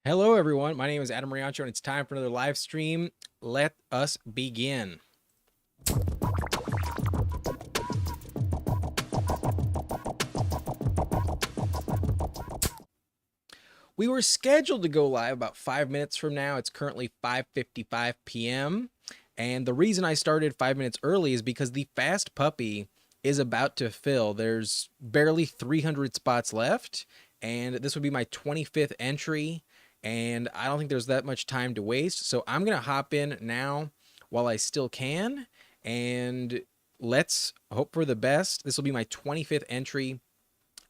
Hello, everyone. My name is Adam Riancho, and it's time for another live stream. Let us begin. We were scheduled to go live about 5 minutes from now. It's currently 5:55 p.m. And the reason I started 5 minutes early is because the Fast Puppy is about to fill. There's barely 300 spots left, and this would be my 25th entry. And I don't think there's that much time to waste. So I'm going to hop in now while I still can. And let's hope for the best. This will be my 25th entry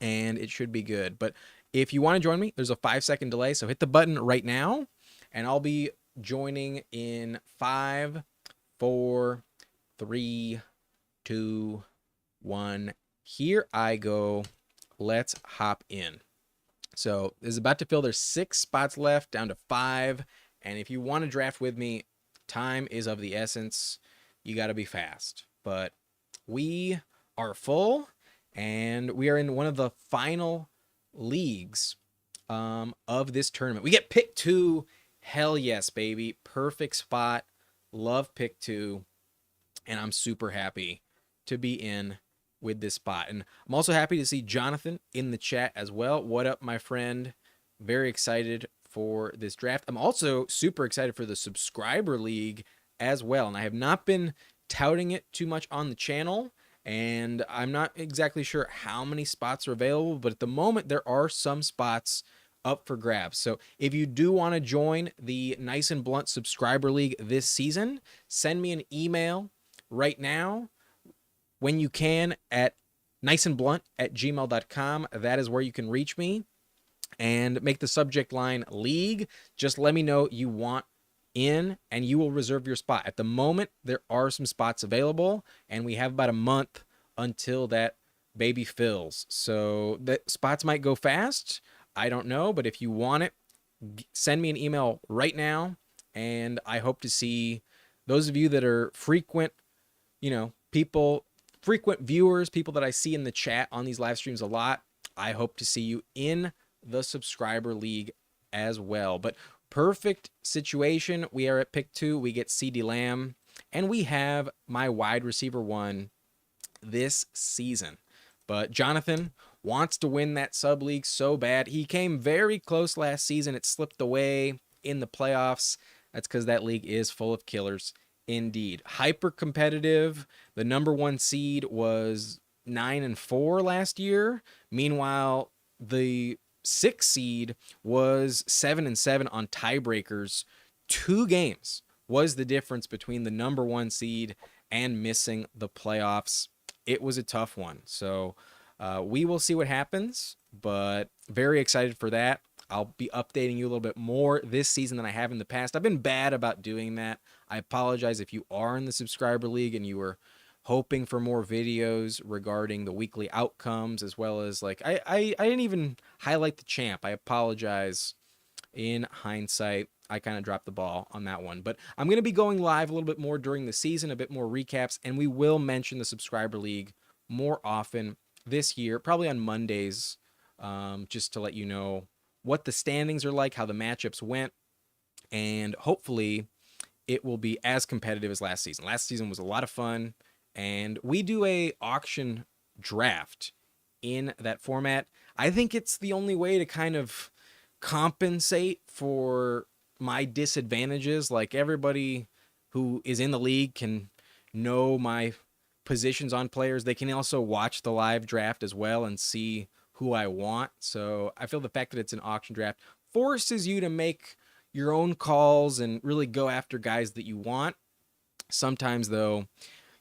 and it should be good. But if you want to join me, there's a 5 second delay. So hit the button right now and I'll be joining in 5, 4, 3, 2, 1. Here I go. Let's hop in. So this is about to fill. There's 6 spots left, down to 5. And if you want to draft with me, time is of the essence. You got to be fast. But we are full, and we are in one of the final leagues of this tournament. We get pick 2. Hell yes, baby. Perfect spot. Love pick 2. And I'm super happy to be in with this spot. And I'm also happy to see Jonathan in the chat as well. What up, my friend? Very excited for this draft. I'm also super excited for the subscriber league as well. And I have not been touting it too much on the channel, and I'm not exactly sure how many spots are available, but at the moment there are some spots up for grabs. So if you do want to join the Nice and Blunt subscriber league this season, send me an email right now when you can at niceandblunt@gmail.com. That is where you can reach me, and make the subject line league. Just let me know you want in and you will reserve your spot. At the moment, there are some spots available, and we have about a month until that baby fills. So the spots might go fast. I don't know, but if you want it, send me an email right now, and I hope to see those of you that are frequent, people, frequent viewers, people that I see in the chat on these live streams a lot. I hope to see you in the subscriber league as well. But perfect situation. We are at pick 2. We get CeeDee Lamb, and we have my wide receiver 1 this season. But Jonathan wants to win that sub league so bad. He came very close last season. It slipped away in the playoffs. That's because that league is full of killers indeed. Hyper competitive. The number 1 seed was 9-4 last year. Meanwhile, the 6 seed was 7-7 on tiebreakers. 2 games was the difference between the number 1 seed and missing the playoffs. It was a tough one. So we will see what happens, but very excited for that. I'll be updating you a little bit more this season than I have in the past. I've been bad about doing that. I apologize if you are in the subscriber league and you were hoping for more videos regarding the weekly outcomes, as well as I didn't even highlight the champ. I apologize. In hindsight, I kind of dropped the ball on that one. But I'm going to be going live a little bit more during the season, a bit more recaps, and we will mention the subscriber league more often this year, probably on Mondays, just to let you know what the standings are like, how the matchups went, and hopefully it will be as competitive as last season. Last season was a lot of fun, and we do a auction draft in that format. I think it's the only way to kind of compensate for my disadvantages. Like, everybody who is in the league can know my positions on players. They can also watch the live draft as well and see who I want. So I feel the fact that it's an auction draft forces you to make your own calls and really go after guys that you want. Sometimes, though,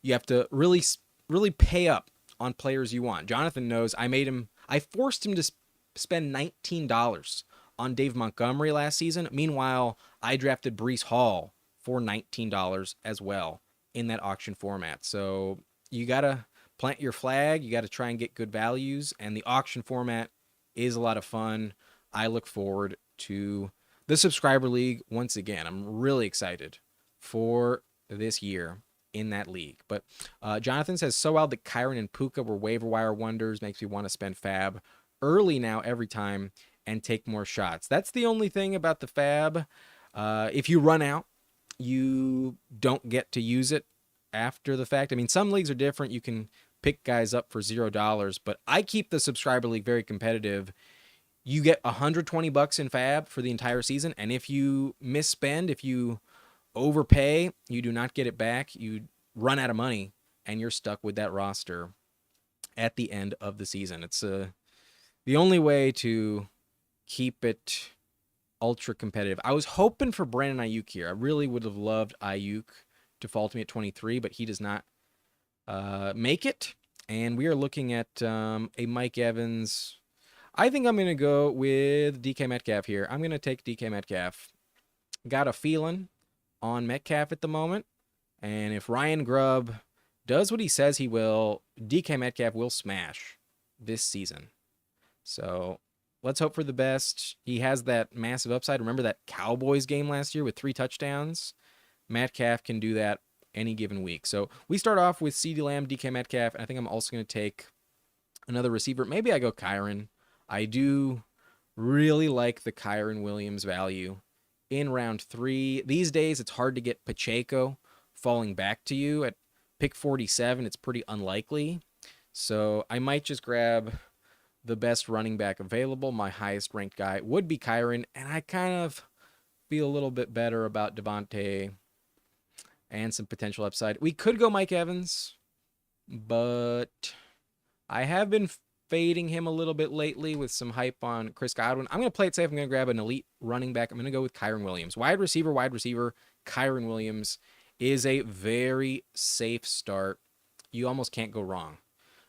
you have to really pay up on players you want. Jonathan knows I forced him to spend $19 on Dave Montgomery last season. Meanwhile, I drafted Breece Hall for $19 as well in that auction format. So you got to plant your flag. You got to try and get good values. And the auction format is a lot of fun. I look forward to the subscriber league once again. I'm really excited for this year in that league. But Jonathan says, so wild that Kyron and Puka were waiver wire wonders. Makes me want to spend fab early now every time and take more shots. That's the only thing about the fab. If you run out, you don't get to use it after the fact. I mean, some leagues are different. You can pick guys up for $0, but I keep the subscriber league very competitive. You get $120 in fab for the entire season, and if you misspend, if you overpay, you do not get it back. You run out of money, and you're stuck with that roster at the end of the season. It's the only way to keep it ultra competitive. I was hoping for Brandon Ayuk here. I really would have loved Ayuk to fall to me at 23, but he does not make it. And we are looking at a Mike Evans. I think I'm going to go with DK Metcalf here. I'm going to take DK Metcalf. Got a feeling on Metcalf at the moment. And if Ryan Grubb does what he says he will, DK Metcalf will smash this season. So let's hope for the best. He has that massive upside. Remember that Cowboys game last year with 3 touchdowns? Metcalf can do that any given week. So we start off with CeeDee Lamb, DK Metcalf, and I think I'm also going to take another receiver. Maybe I go Kyren. I do really like the Kyren Williams value in round 3. These days, it's hard to get Pacheco falling back to you at pick 47. It's pretty unlikely. So I might just grab the best running back available. My highest ranked guy would be Kyren, and I kind of feel a little bit better about Devontae and some potential upside. We could go Mike Evans, but I have been fading him a little bit lately with some hype on Chris Godwin. I'm going to play it safe. I'm going to grab an elite running back. I'm going to go with Kyren Williams. Wide receiver. Kyren Williams is a very safe start. You almost can't go wrong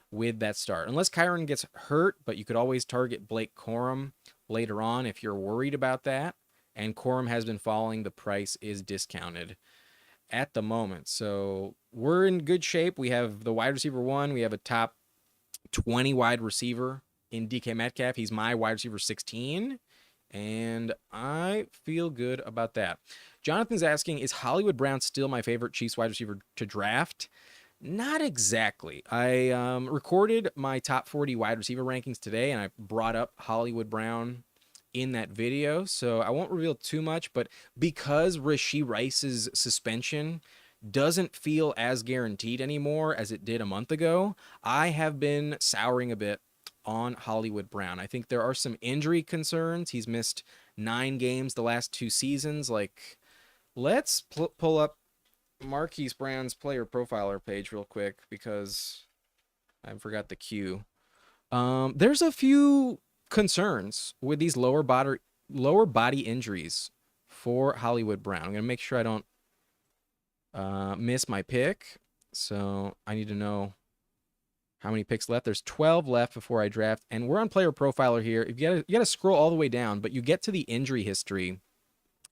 with that start. Unless Kyren gets hurt, but you could always target Blake Corum later on if you're worried about that. And Corum has been falling. The price is discounted at the moment. So we're in good shape. We have the wide receiver 1. We have a top 20 wide receiver in DK Metcalf. He's my wide receiver 16, and I feel good about that. Jonathan's asking, is Hollywood Brown still my favorite Chiefs wide receiver to draft? Not exactly. I recorded my top 40 wide receiver rankings today, and I brought up Hollywood Brown in that video, so I won't reveal too much, but because Rashee Rice's suspension doesn't feel as guaranteed anymore as it did a month ago, I have been souring a bit on Hollywood Brown. I think there are some injury concerns. He's missed 9 games the last 2 seasons. Like, let's pull up Marquise Brown's player profiler page real quick because I forgot the cue. There's a few concerns with these lower body injuries for Hollywood Brown. I'm going to make sure I don't miss my pick. So I need to know how many picks left. There's 12 left before I draft, and we're on player profiler here. You got to scroll all the way down, but you get to the injury history,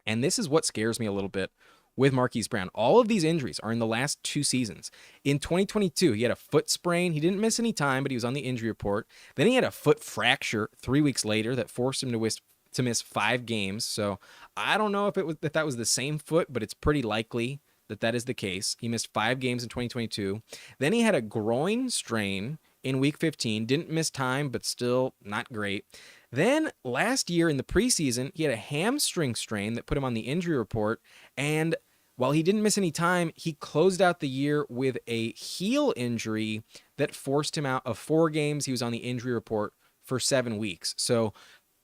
and this is what scares me a little bit with Marquise Brown. All of these injuries are in the last 2 seasons. In 2022, he had a foot sprain. He didn't miss any time, but he was on the injury report. Then he had a foot fracture 3 weeks later that forced him to miss 5 games. So I don't know if that was the same foot, but it's pretty likely that is the case. He missed 5 games in 2022. Then he had a groin strain in week 15. Didn't miss time, but still not great. Then last year in the preseason, he had a hamstring strain that put him on the injury report. And while he didn't miss any time, he closed out the year with a heel injury that forced him out of 4 games. He was on the injury report for 7 weeks. So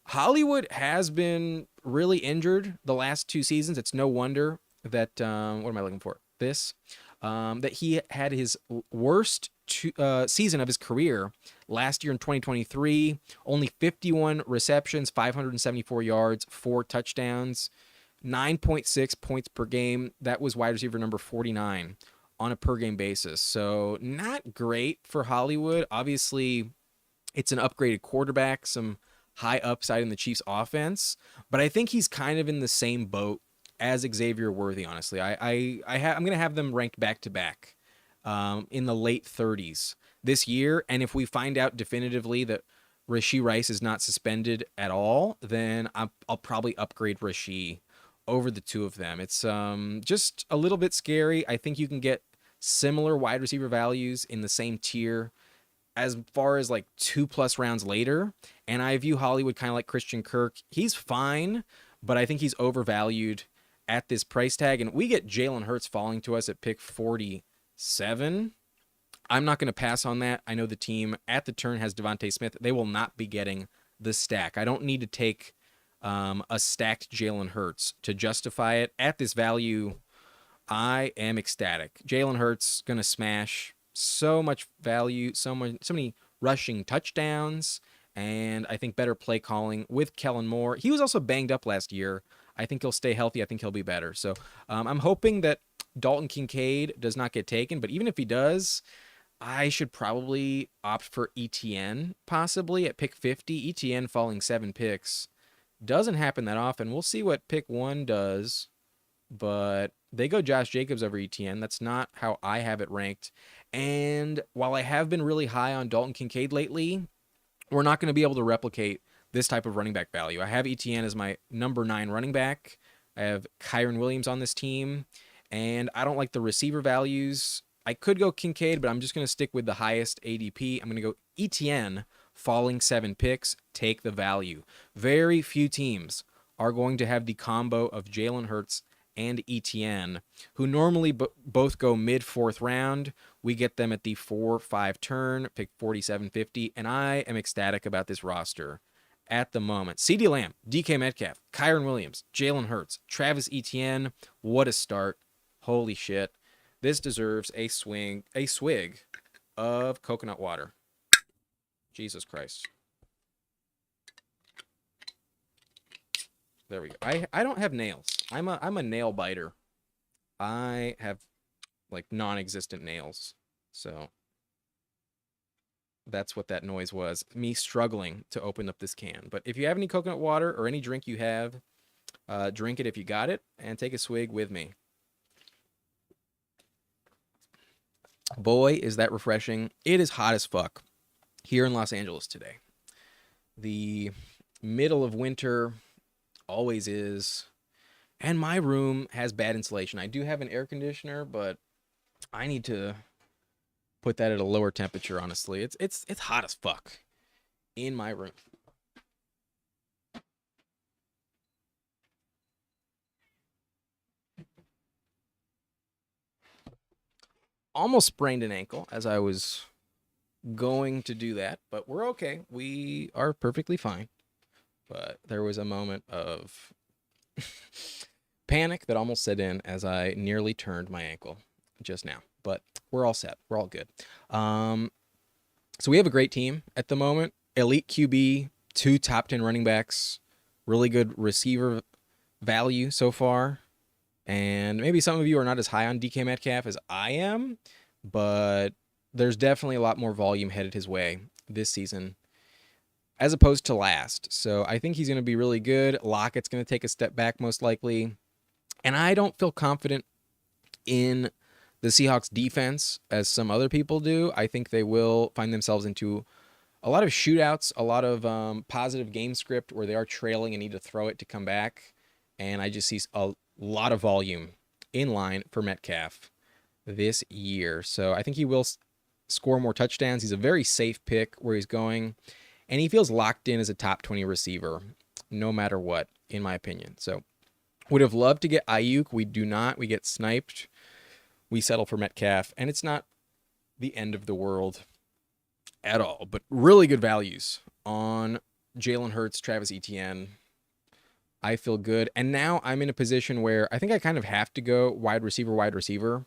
Hollywood has been really injured the last 2 seasons. It's no wonder that, what am I looking for? That he had his worst season of his career last year in 2023. Only 51 receptions, 574 yards, 4 touchdowns, 9.6 points per game. That was wide receiver number 49 on a per game basis. So not great for Hollywood. Obviously, it's an upgraded quarterback, some high upside in the Chiefs offense, but I think he's kind of in the same boat as Xavier Worthy, honestly. I'm going to have them ranked back-to-back in the late 30s this year, and if we find out definitively that Rashee Rice is not suspended at all, then I'll probably upgrade Rashee over the 2 of them. It's just a little bit scary. I think you can get similar wide receiver values in the same tier as far as like 2+ rounds later. And I view Hollywood kind of like Christian Kirk. He's fine, but I think he's overvalued at this price tag. And we get Jalen Hurts falling to us at pick 47. I'm not going to pass on that. I know the team at the turn has Devontae Smith. They will not be getting the stack. I don't need to take a stacked Jalen Hurts to justify it. At this value, I am ecstatic. Jalen Hurts going to smash so much value, so many rushing touchdowns, and I think better play calling with Kellen Moore. He was also banged up last year. I think he'll stay healthy. I think he'll be better. So I'm hoping that Dalton Kincaid does not get taken, but even if he does, I should probably opt for ETN possibly at pick 50. ETN falling 7 picks doesn't happen that often. We'll see what pick 1 does, but they go Josh Jacobs over ETN. That's not how I have it ranked. And while I have been really high on Dalton Kincaid lately, we're not going to be able to replicate this type of running back value. I have ETN as my number 9 running back. I have Kyren Williams on this team, and I don't like the receiver values. I could go Kincaid, but I'm just going to stick with the highest ADP. I'm going to go ETN, falling 7 picks, take the value. Very few teams are going to have the combo of Jalen Hurts and ETN, who normally both go mid-4th round. We get them at the 4-5 turn, pick 47-50, and I am ecstatic about this roster at the moment. CeeDee Lamb, DK Metcalf, Kyren Williams, Jalen Hurts, Travis Etienne. What a start. Holy shit. This deserves a swig of coconut water. Jesus Christ. There we go. I don't have nails. I'm a nail biter. I have like non-existent nails. So that's what that noise was. Me struggling to open up this can. But if you have any coconut water or any drink you have, drink it if you got it and take a swig with me. Boy, is that refreshing. It is hot as fuck here in Los Angeles today. The middle of winter always is. And my room has bad insulation. I do have an air conditioner, but I need to put that at a lower temperature, honestly. It's hot as fuck in my room. Almost sprained an ankle as I was going to do that, but we're okay. We are perfectly fine. But there was a moment of panic that almost set in as I nearly turned my ankle just now. But we're all set. We're all good. So we have a great team at the moment. Elite QB, 2 top 10 running backs, really good receiver value so far. And maybe some of you are not as high on DK Metcalf as I am, but there's definitely a lot more volume headed his way this season as opposed to last. So I think he's going to be really good. Lockett's going to take a step back most likely. And I don't feel confident in the Seahawks defense as some other people do. I think they will find themselves into a lot of shootouts, a lot of positive game script where they are trailing and need to throw it to come back. And I just see a lot of volume in line for Metcalf this year. So I think he will score more touchdowns. He's a very safe pick where he's going. And he feels locked in as a top 20 receiver, no matter what, in my opinion. So would have loved to get Ayuk. We do not. We get sniped. We settle for Metcalf. And it's not the end of the world at all. But really good values on Jalen Hurts, Travis Etienne. I feel good. And now I'm in a position where I think I kind of have to go wide receiver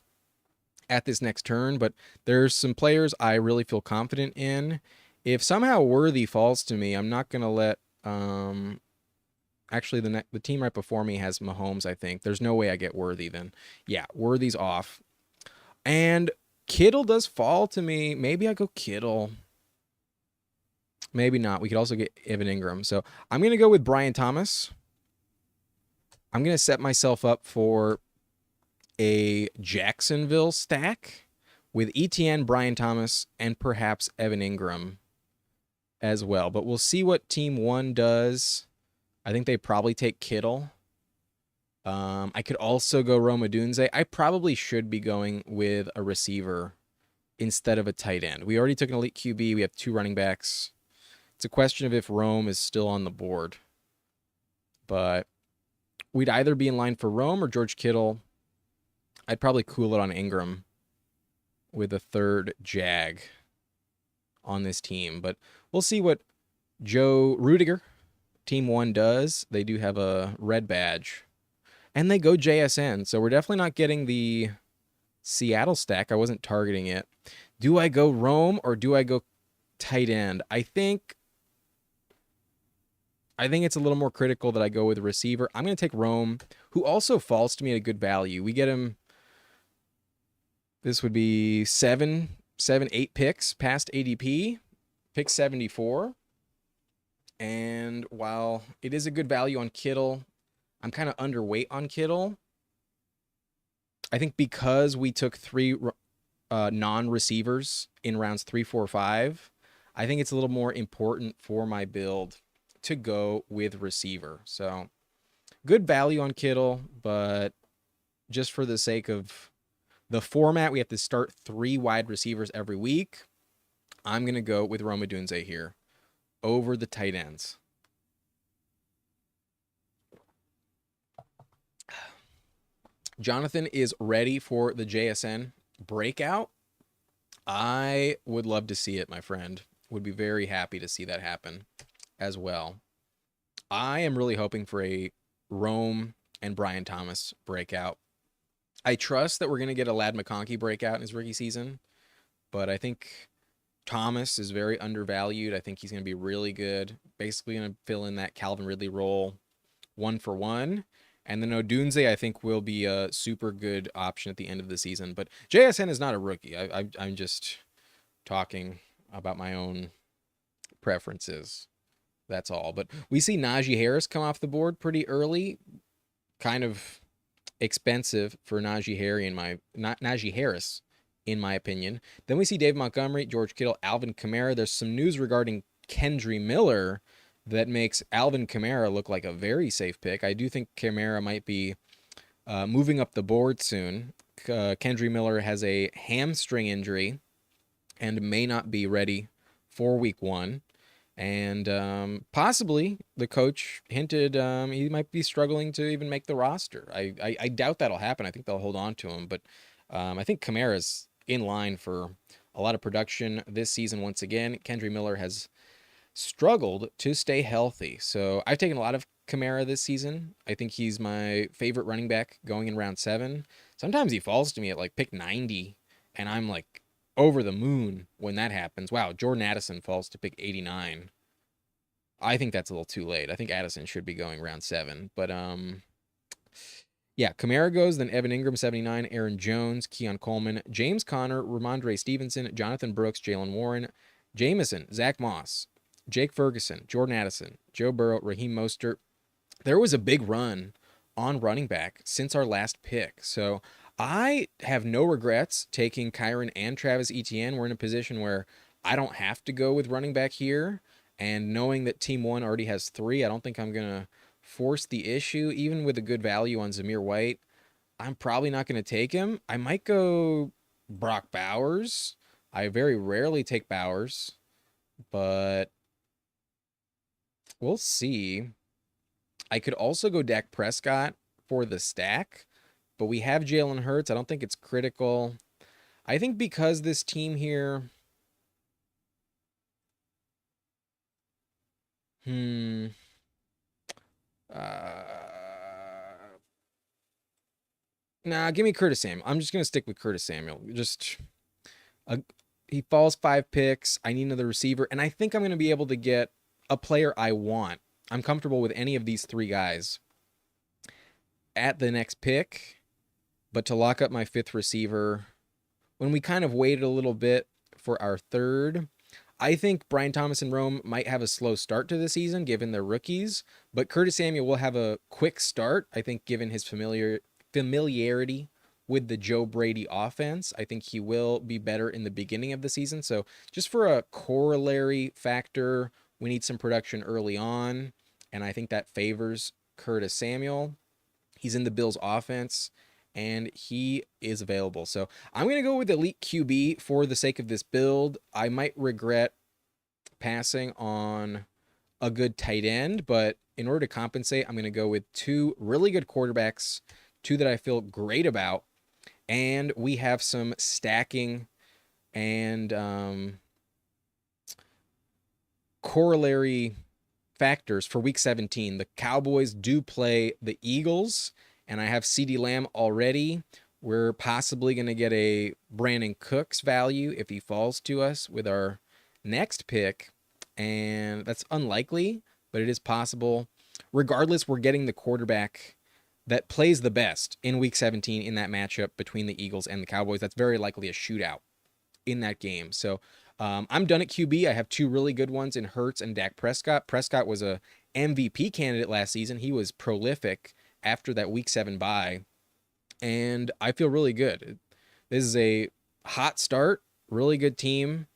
at this next turn. But there's some players I really feel confident in. If somehow Worthy falls to me, I'm not going to let... Actually, the team right before me has Mahomes, I think. There's no way I get Worthy then. Yeah, Worthy's off. And Kittle does fall to me. Maybe I go Kittle. Maybe not. We could also get Evan Ingram. So I'm going to go with Brian Thomas. I'm going to set myself up for a Jacksonville stack with ETN, Brian Thomas, and perhaps Evan Ingram as well. But we'll see what Team 1 does. I think they probably take Kittle. I could also go Rome Odunze. I probably should be going with a receiver instead of a tight end. We already took an elite QB. We have 2 running backs. It's a question of if Rome is still on the board. But we'd either be in line for Rome or George Kittle. I'd probably cool it on Ingram with a 3rd Jag on this team. But we'll see what Joe Rudiger, Team 1, does. They do have a red badge. And they go JSN. So we're definitely not getting the Seattle stack. I wasn't targeting it. Do I go Rome or do I go tight end? I think it's a little more critical that I go with a receiver. I'm going to take Rome, who also falls to me at a good value. We get him, this would be 8 picks past ADP, pick 74. And while it is a good value on Kittle, I'm kind of underweight on Kittle. I think because we took 3 non-receivers in rounds 3, 4, 5, I think it's a little more important for my build to go with receiver. So good value on Kittle, but just for the sake of the format, we have to start 3 wide receivers every week. I'm going to go with Rome Odunze here over the tight ends. Jonathan is ready for the JSN breakout. I would love to see it, my friend. Would be very happy to see that happen as well. I am really hoping for a Rome and Brian Thomas breakout. I trust that we're going to get a Ladd McConkey breakout in his rookie season, but I think Thomas is very undervalued. I think he's going to be really good. Basically going to fill in that Calvin Ridley role 1-for-1. And then Odunze, I think, will be a super good option at the end of the season. But JSN is not a rookie. I'm just talking about my own preferences. That's all. But we see Najee Harris come off the board pretty early. Kind of expensive for Najee Harris, in my opinion. Then we see Dave Montgomery, George Kittle, Alvin Kamara. There's some news regarding Kendre Miller that makes Alvin Kamara look like a very safe pick. I do think Kamara might be moving up the board soon. Kendre Miller has a hamstring injury and may not be ready for week 1. And possibly the coach hinted he might be struggling to even make the roster. I doubt that'll happen. I think they'll hold on to him. But I think Kamara's in line for a lot of production this season once again. Kendre Miller has struggled to stay healthy. So I've taken a lot of Kamara this season. I think he's my favorite running back going in round 7. Sometimes he falls to me at like pick 90, and I'm like over the moon when that happens. Wow, Jordan Addison falls to pick 89. I think that's a little too late. I think Addison should be going round 7. But yeah, Kamara goes, then Evan Ingram, 79, Aaron Jones, Keon Coleman, James Conner, Ramondre Stevenson, Jonathan Brooks, Jalen Warren, Jameson, Zach Moss, Jake Ferguson, Jordan Addison, Joe Burrow, Raheem Mostert. There was a big run on running back since our last pick. So I have no regrets taking Kyron and Travis Etienne. We're in a position where I don't have to go with running back here. And knowing that Team 1 already has 3, I don't think I'm going to force the issue. Even with a good value on Zamir White, I'm probably not going to take him. I might go Brock Bowers. I very rarely take Bowers, but we'll see. I could also go Dak Prescott for the stack, but we have Jalen Hurts. I don't think it's critical. I think because this team here... Nah, give me Curtis Samuel. I'm just going to stick with Curtis Samuel. He falls 5 picks. I need another receiver, and I think I'm going to be able to get a player I want. I'm comfortable with any of these 3 guys at the next pick, but to lock up my 5th receiver, when we kind of waited a little bit for our 3rd, I think Brian Thomas and Rome might have a slow start to the season given they're rookies, but Curtis Samuel will have a quick start, I think, given his familiarity with the Joe Brady offense. I think he will be better in the beginning of the season. So just for a corollary factor, we need some production early on, and I think that favors Curtis Samuel. He's in the Bills' offense, and he is available. So I'm going to go with Elite QB for the sake of this build. I might regret passing on a good tight end, but in order to compensate, I'm going to go with two really good quarterbacks, two that I feel great about, and we have some stacking and corollary factors for week 17. The Cowboys do play the Eagles, and I have CeeDee Lamb already. We're possibly going to get a Brandon Cooks value if he falls to us with our next pick, and that's unlikely, but it is possible. Regardless, we're getting the quarterback that plays the best in week 17 in that matchup between the Eagles and the Cowboys. That's very likely a shootout in that game. So I'm done at QB. I have two really good ones in Hurts and Dak Prescott. Prescott was a MVP candidate last season. He was prolific after that week 7 bye, and I feel really good. This is a hot start, really good team.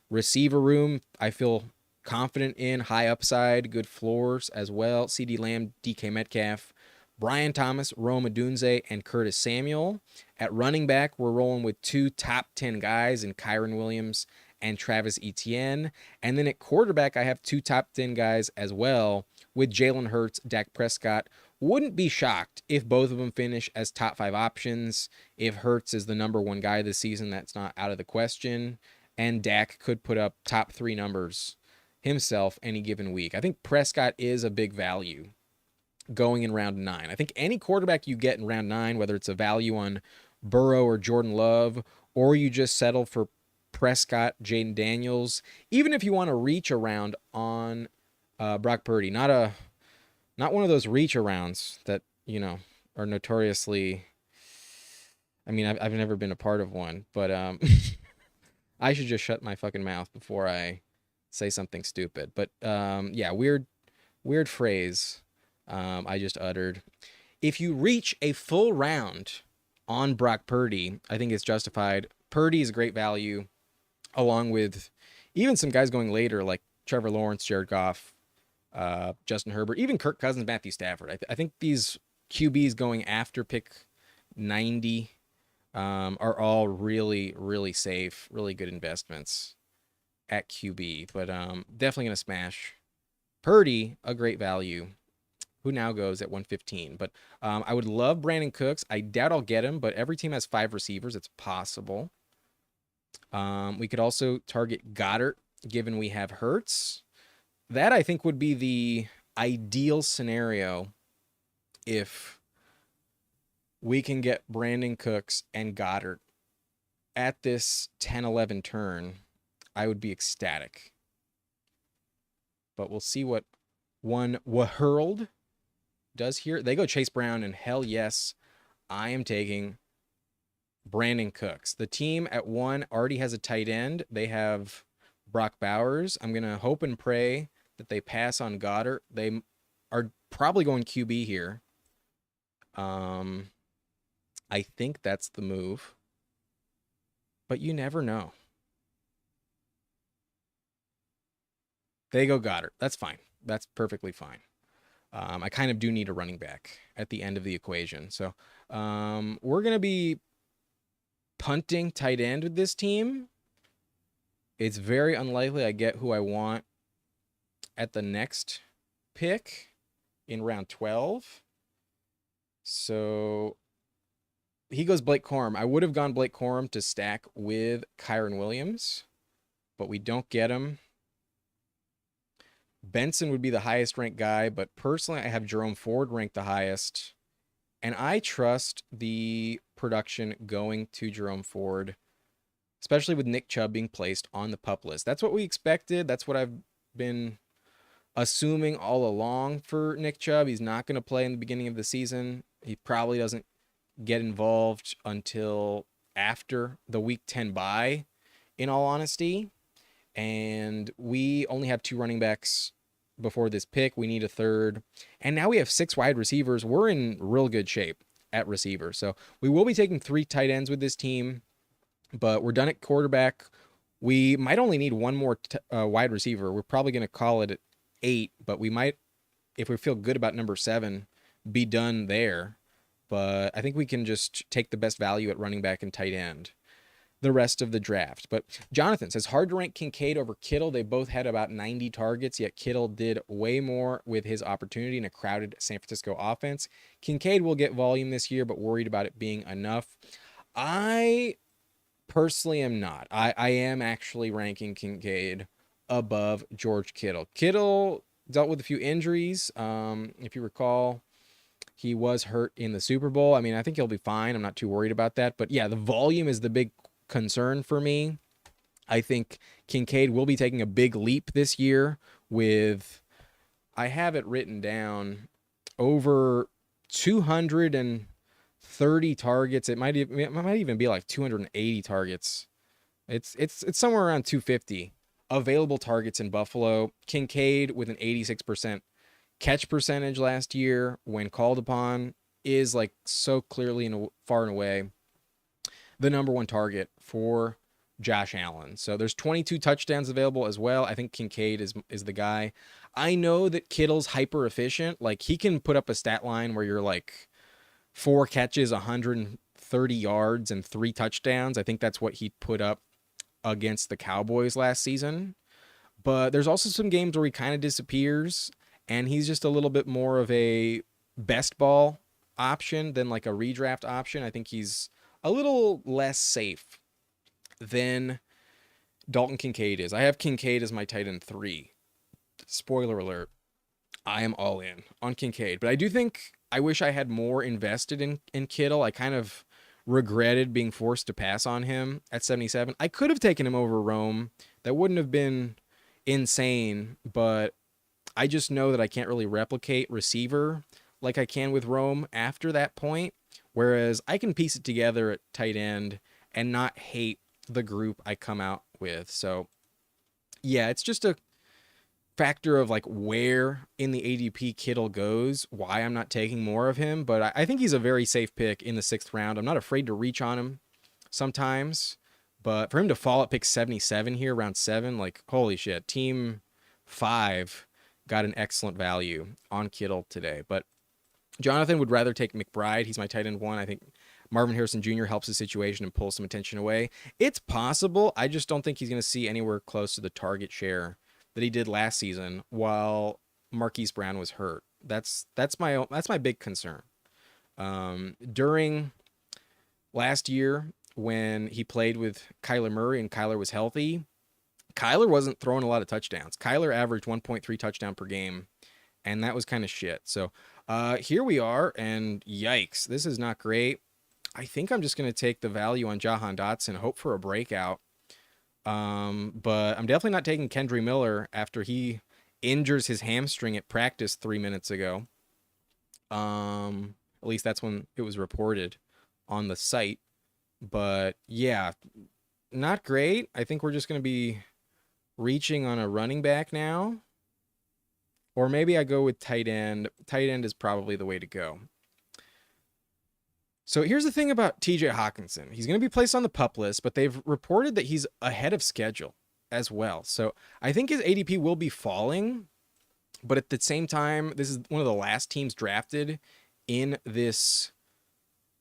Receiver room, I feel confident in, high upside, good floors as well. CeeDee Lamb, DK Metcalf, Brian Thomas, Rome Odunze, and Curtis Samuel. At running back, we're rolling with two top 10 guys in Kyren Williams and Travis Etienne. And then at quarterback, I have two top 10 guys as well with Jalen Hurts, Dak Prescott. Wouldn't be shocked if both of them finish as top 5 options. If Hurts is the number 1 guy this season, that's not out of the question. And Dak could put up top 3 numbers himself any given week. I think Prescott is a big value going in round 9. I think any quarterback you get in round 9, whether it's a value on Burrow or Jordan Love, or you just settle for Prescott, Jaden Daniels, even if you want to reach around on Brock Purdy, not one of those reach arounds that, are notoriously, I mean, I've never been a part of one, but I should just shut my fucking mouth before I say something stupid. But yeah, weird phrase I just uttered. If you reach a full round on Brock Purdy, I think it's justified. Purdy is a great value, along with even some guys going later like Trevor Lawrence, Jared Goff, Justin Herbert, even Kirk Cousins, Matthew Stafford. I think these QBs going after pick 90 are all really, really safe, really good investments at QB. But definitely going to smash Purdy, a great value, who now goes at 115. But I would love Brandon Cooks. I doubt I'll get him, but every team has 5 receivers. It's possible. We could also target Goddard, given we have Hurts. That, I think, would be the ideal scenario if we can get Brandon Cooks and Goddard at this 10-11 turn. I would be ecstatic. But we'll see what one Waherald does here. They go Chase Brown, and hell yes, I am taking Brandon Cooks. The team at 1 already has a tight end. They have Brock Bowers. I'm going to hope and pray that they pass on Goddard. They are probably going QB here. I think that's the move, but you never know. They go Goddard. That's fine. That's perfectly fine. I kind of do need a running back at the end of the equation. So we're going to be punting tight end with this team. It's very unlikely I get who I want at the next pick in round 12. So he goes Blake Corum. I would have gone Blake Corum to stack with Kyren Williams, but we don't get him. Benson would be the highest ranked guy, but personally I have Jerome Ford ranked the highest, and I trust the production going to Jerome Ford, especially with Nick Chubb being placed on the PUP list. That's what we expected. That's what I've been assuming all along for Nick Chubb. He's not going to play in the beginning of the season. He probably doesn't get involved until after the week 10 bye, in all honesty. And we only have 2 running backs before this pick. We need a third. And now we have 6 wide receivers. We're in real good shape at receiver. So we will be taking 3 tight ends with this team, but we're done at quarterback. We might only need 1 more wide receiver. We're probably going to call it at 8, but we might, if we feel good about number 7, be done there. but I think we can just take the best value at running back and tight end the rest of the draft. But Jonathan says hard to rank Kincaid over Kittle. They both had about 90 targets, yet Kittle did way more with his opportunity in a crowded San Francisco offense. Kincaid will get volume this year, but worried about it being enough. I personally am not. I am actually ranking Kincaid above George Kittle. Kittle dealt with a few injuries. If you recall, he was hurt in the Super Bowl. I mean, I think he'll be fine. I'm not too worried about that. But yeah, the volume is the big concern for me. I think Kincaid will be taking a big leap this year with, I have it written down, over 230 targets. It might even be like 280 targets. It's somewhere around 250 available targets in Buffalo. Kincaid with an 86% catch percentage last year when called upon is like so clearly and far and away the number one target for Josh Allen. So there's 22 touchdowns available as well. I think Kincaid is the guy. I know that Kittle's hyper efficient. Like he can put up a stat line where you're like 4 catches, 130 yards and 3 touchdowns. I think that's what he put up against the Cowboys last season. But there's also some games where he kind of disappears and he's just a little bit more of a best ball option than like a redraft option. I think he's a little less safe than Dalton Kincaid is. I have Kincaid as my tight end 3. Spoiler alert, I am all in on Kincaid. But I do think I wish I had more invested in Kittle. I kind of regretted being forced to pass on him at 77. I could have taken him over Rome. That wouldn't have been insane, but I just know that I can't really replicate receiver like I can with Rome after that point. Whereas I can piece it together at tight end and not hate the group I come out with. So yeah, it's just a factor of like where in the ADP Kittle goes, why I'm not taking more of him. But I think he's a very safe pick in the 6th round. I'm not afraid to reach on him sometimes. But for him to fall at pick 77 here, round 7, like holy shit, team 5 got an excellent value on Kittle today. But Jonathan would rather take McBride. He's my tight end 1. I think Marvin Harrison Jr. helps the situation and pulls some attention away. It's possible. I just don't think he's going to see anywhere close to the target share that he did last season while Marquise Brown was hurt. That's my big concern. During last year when he played with Kyler Murray and Kyler was healthy, Kyler wasn't throwing a lot of touchdowns. Kyler averaged 1.3 touchdown per game, and that was kind of shit. So here we are, and yikes, this is not great. I think I'm just going to take the value on Jahan Dotson, hope for a breakout. But I'm definitely not taking Kendre Miller after he injures his hamstring at practice 3 minutes ago. At least that's when it was reported on the site. But yeah, not great. I think we're just going to be reaching on a running back now. Or maybe I go with tight end. Tight end is probably the way to go. So here's the thing about TJ Hawkinson. He's going to be placed on the PUP list, but they've reported that he's ahead of schedule as well. So I think his ADP will be falling, but at the same time, this is one of the last teams drafted in this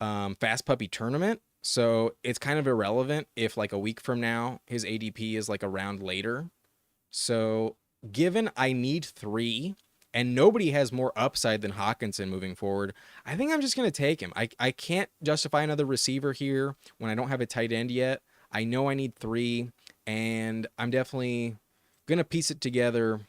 Fast Puppy tournament. So it's kind of irrelevant if like a week from now, his ADP is like a round later. So given I need 3 and nobody has more upside than Hawkinson moving forward, I think I'm just going to take him. I can't justify another receiver here when I don't have a tight end yet. I know I need 3, and I'm definitely going to piece it together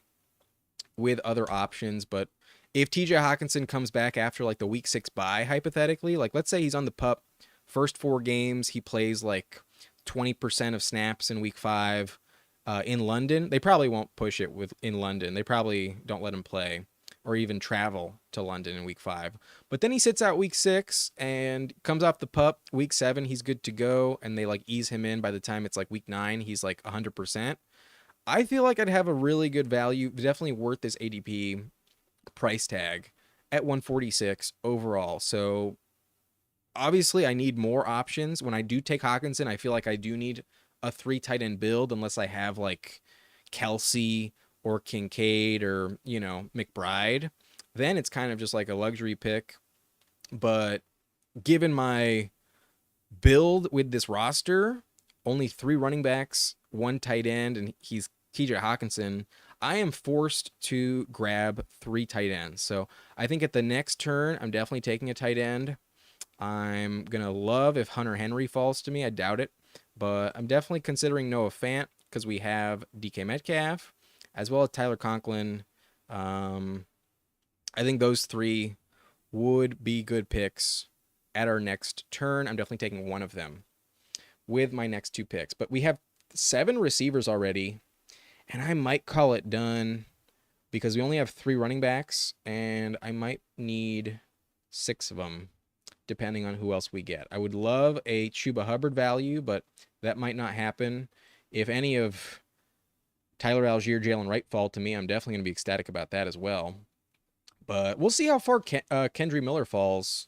with other options. But if TJ Hawkinson comes back after like the week 6 bye, hypothetically, like let's say he's on the PUP first 4 games, he plays like 20% of snaps in week 5 in London. They probably won't push it in London. They probably don't let him play or even travel to London in week 5. But then he sits out week 6 and comes off the PUP. Week 7, he's good to go, and they like ease him in. By the time it's like week 9, he's like 100%. I feel like I'd have a really good value, definitely worth this ADP price tag at 146 overall. So obviously I need more options. When I do take Hawkinson, I feel like I do need a 3 tight end build unless I have like Kelsey or Kincaid or, you know, McBride. Then it's kind of just like a luxury pick. But given my build with this roster, only 3 running backs, 1 tight end, and he's TJ Hawkinson, I am forced to grab 3 tight ends. So I think at the next turn, I'm definitely taking a tight end. I'm going to love if Hunter Henry falls to me. I doubt it. But I'm definitely considering Noah Fant because we have DK Metcalf as well as Tyler Conklin. I think those 3 would be good picks at our next turn. I'm definitely taking one of them with my next 2 picks. But we have 7 receivers already, and I might call it done because we only have 3 running backs, and I might need 6 of them depending on who else we get. I would love a Chuba Hubbard value, but that might not happen. If any of Tyler Algier, Jalen Wright fall to me, I'm definitely going to be ecstatic about that as well. But we'll see how far Kendry Miller falls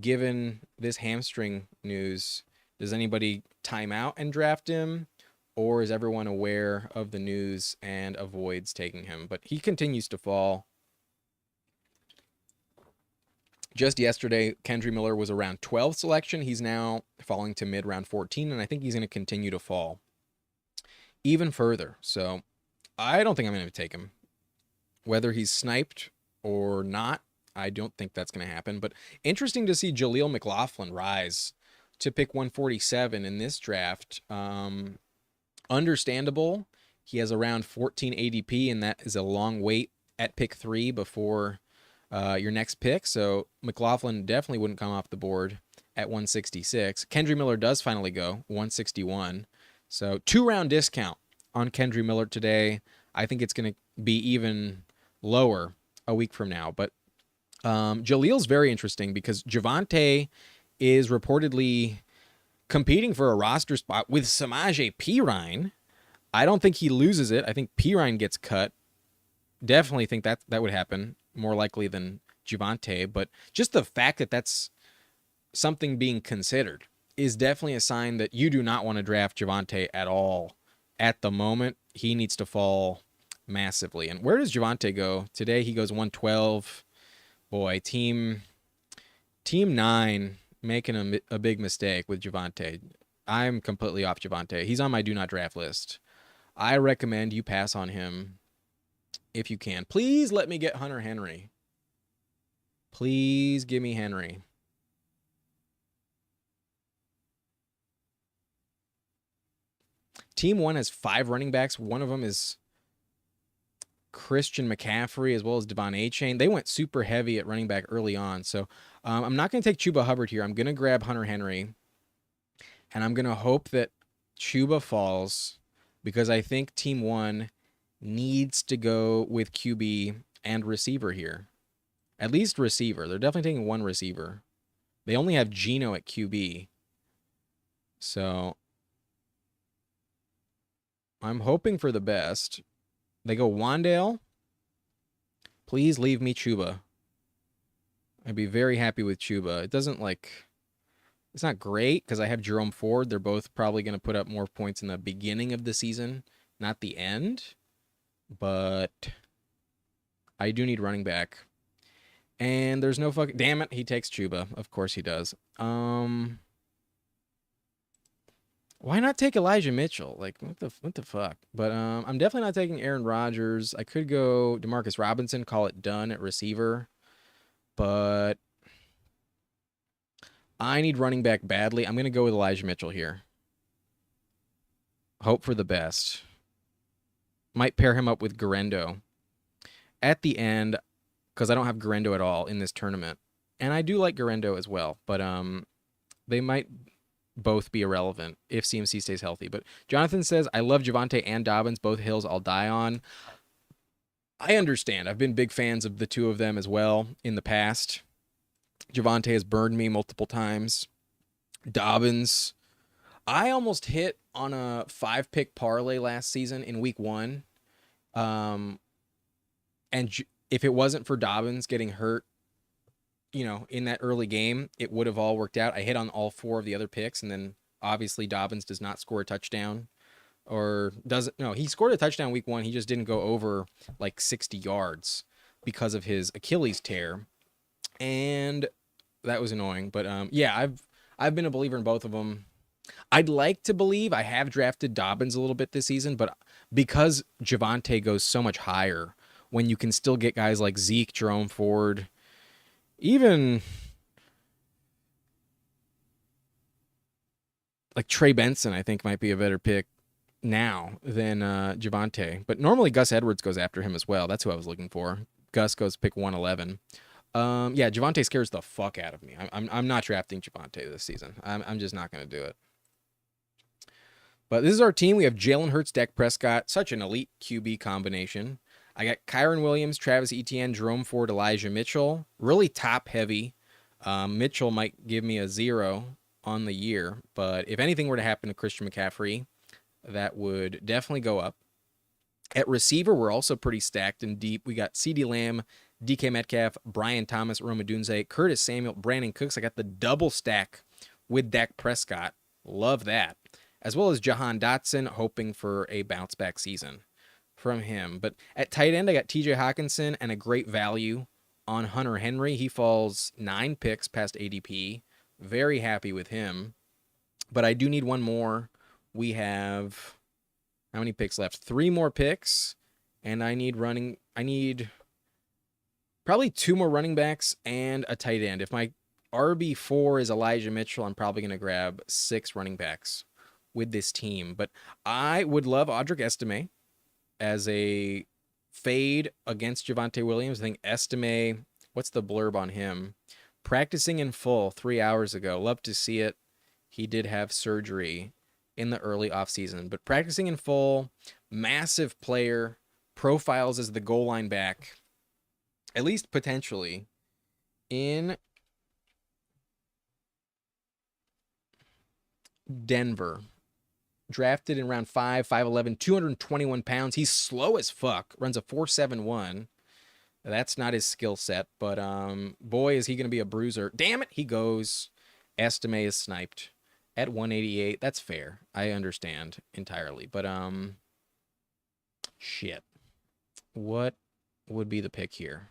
given this hamstring news. Does anybody time out and draft him? Or is everyone aware of the news and avoids taking him? But he continues to fall. Just yesterday, Kendry Miller was around 12th selection. He's now falling to mid-round 14, and I think he's going to continue to fall even further. So I don't think I'm going to take him. Whether he's sniped or not, I don't think that's going to happen. But interesting to see Jaleel McLaughlin rise to pick 147 in this draft. Understandable. He has around 14 ADP, and that is a long wait at pick 3 before your next pick. So McLaughlin definitely wouldn't come off the board at 166. Kendry Miller does finally go 161. So 2-round discount on Kendry Miller today. I think it's going to be even lower a week from now. But Jaleel's very interesting because Javonte is reportedly competing for a roster spot with Samaje Perine. I don't think he loses it. I think Perine gets cut. Definitely think that would happen, more likely than Javonte. But just the fact that that's something being considered is definitely a sign that you do not want to draft Javonte at all at the moment. He needs to fall massively. And where does Javonte go? Today he goes 112. Boy, team 9 making a big mistake with Javonte. I'm completely off Javonte. He's on my do not draft list. I recommend you pass on him if you can. Please let me get Hunter Henry. Please give me Henry. Team 1 has 5 running backs. One of them is Christian McCaffrey as well as Devon Achane. They went super heavy at running back early on. So I'm not going to take Chuba Hubbard here. I'm going to grab Hunter Henry. And I'm going to hope that Chuba falls because I think Team 1 needs to go with QB and receiver here. At least receiver. They're definitely taking 1 receiver. They only have Geno at QB. So I'm hoping for the best. They go Wan'Dale. Please leave me Chuba. I'd be very happy with Chuba. It doesn't it's not great because I have Jerome Ford. They're both probably going to put up more points in the beginning of the season, not the end. But I do need running back. And there's no fucking... Damn it, he takes Chuba. Of course he does. Why not take Elijah Mitchell? What the fuck? But I'm definitely not taking Aaron Rodgers. I could go Demarcus Robinson, call it done at receiver. But I need running back badly. I'm going to go with Elijah Mitchell here. Hope for the best. Might pair him up with Garendo at the end because I don't have Garendo at all in this tournament. And I do like Garendo as well, but they might both be irrelevant if CMC stays healthy. But Jonathan says, I love Javonte and Dobbins, both hills I'll die on. I understand. I've been big fans of the 2 of them as well in the past. Javonte has burned me multiple times. Dobbins, I almost hit on a 5-pick parlay last season in week 1. And if it wasn't for Dobbins getting hurt, in that early game, it would have all worked out. I hit on all 4 of the other picks, and then obviously Dobbins does not score a touchdown. He scored a touchdown week 1. He just didn't go over 60 yards because of his Achilles tear. And That was annoying. But yeah, I've been a believer in both of them. I'd like to believe I have drafted Dobbins a little bit this season, but because Javonte goes so much higher, when you can still get guys like Zeke, Jerome Ford, even like Trey Benson, I think might be a better pick now than Javonte. But normally Gus Edwards goes after him as well. That's who I was looking for. Gus goes pick 111. Yeah, Javonte scares the fuck out of me. I'm not drafting Javonte this season. I'm just not going to do it. But this is our team. We have Jalen Hurts, Dak Prescott, such an elite QB combination. I got Kyren Williams, Travis Etienne, Jerome Ford, Elijah Mitchell. Really top heavy. Mitchell might give me a 0 on the year, but if anything were to happen to Christian McCaffrey, that would definitely go up. At receiver, we're also pretty stacked and deep. We got CeeDee Lamb, DK Metcalf, Brian Thomas, Rome Odunze, Curtis Samuel, Brandon Cooks. I got the double stack with Dak Prescott. Love that. As well as Jahan Dotson, hoping for a bounce back season from him. But at tight end, I got TJ Hawkinson and a great value on Hunter Henry. He falls 9 picks past ADP. Very happy with him. But I do need one more. We have how many picks left? 3 more picks. And I need probably 2 more running backs and a tight end. If my RB4 is Elijah Mitchell, I'm probably going to grab 6 running backs with this team. But I would love Audric Estime as a fade against Javonte Williams. I think Estime, what's the blurb on him? Practicing in full 3 hours ago. Love to see it. He did have surgery in the early offseason. But practicing in full, massive player, profiles as the goal line back, at least potentially, in Denver. Drafted in round 5, 5'11", 221 pounds. He's slow as fuck. Runs a 4.71. That's not his skill set, but boy, is he going to be a bruiser. Damn it, he goes. Estime is sniped at 188. That's fair. I understand entirely, but shit. What would be the pick here?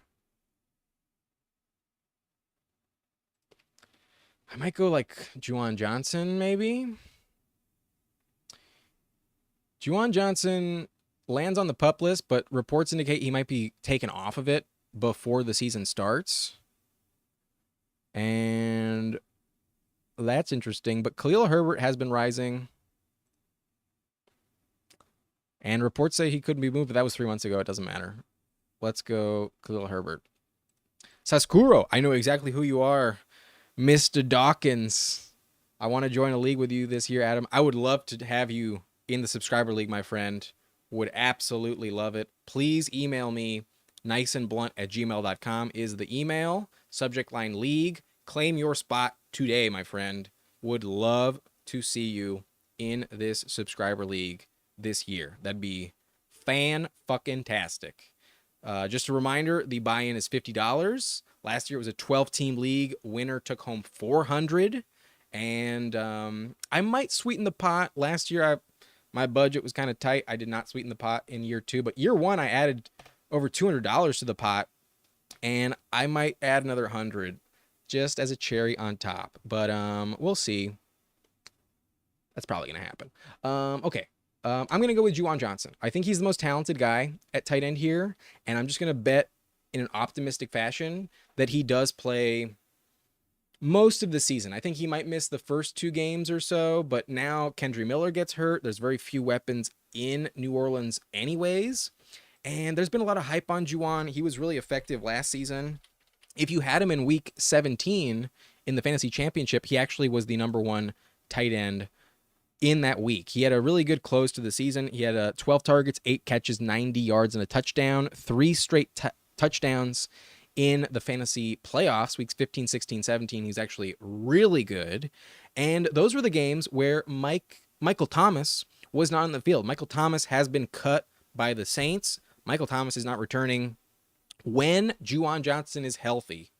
I might go like Juwan Johnson, maybe. Juwan Johnson lands on the PUP list, but reports indicate he might be taken off of it before the season starts. And that's interesting. But Khalil Herbert has been rising. And reports say he couldn't be moved, but that was 3 months ago. It doesn't matter. Let's go Khalil Herbert. Saskuro, I know exactly who you are. Mr. Dawkins. I want to join a league with you this year, Adam. I would love to have you in the subscriber league, my friend. Would absolutely love it. Please email me. niceandblunt@gmail.com is the email. Subject line league. Claim your spot today, my friend. Would love to see you in this subscriber league this year. That'd be fan-fucking-tastic. Just a reminder, the buy-in is $50. Last year it was a 12-team league. Winner took home $400. And I might sweeten the pot. Last year my budget was kind of tight. I did not sweeten the pot in year 2. But year 1 I added over $200 to the pot. And I might add another 100 just as a cherry on top. But we'll see. That's probably going to happen. Okay. I'm going to go with Juwan Johnson. I think he's the most talented guy at tight end here. And I'm just going to bet in an optimistic fashion that he does play most of the season. I think he might miss the first 2 games or so, but now Kendre Miller gets hurt. There's very few weapons in New Orleans anyways. And there's been a lot of hype on Juwan. He was really effective last season. If you had him in week 17 in the fantasy championship, he actually was the number 1 tight end in that week. He had a really good close to the season. He had 12 targets, 8 catches, 90 yards, and a touchdown, 3 straight touchdowns in the fantasy playoffs, weeks 15, 16, 17. He's actually really good. And those were the games where Michael Thomas was not on the field. Michael Thomas has been cut by the Saints. Michael Thomas is not returning. When Juwan Johnson is healthy,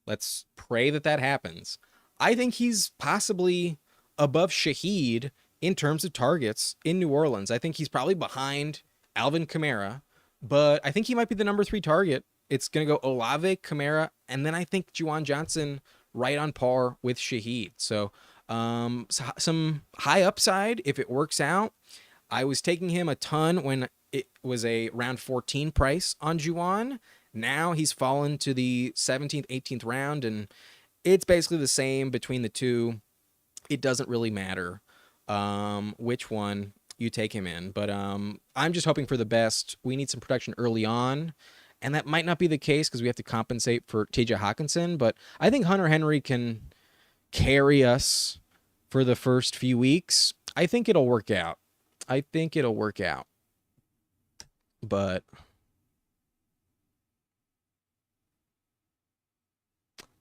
let's pray that happens. I think he's possibly above Shaheed in terms of targets in New Orleans. I think he's probably behind Alvin Kamara, but I think he might be the number 3 target. It's going to go Olave, Kamara, and then I think Juwan Johnson right on par with Shaheed. So some high upside if it works out. I was taking him a ton when it was a round 14 price on Juwan. Now he's fallen to the 17th, 18th round, and it's basically the same between the two. It doesn't really matter which one you take him in. But I'm just hoping for the best. We need some production early on, and that might not be the case because we have to compensate for TJ Hawkinson. But I think Hunter Henry can carry us for the first few weeks. I think it'll work out. But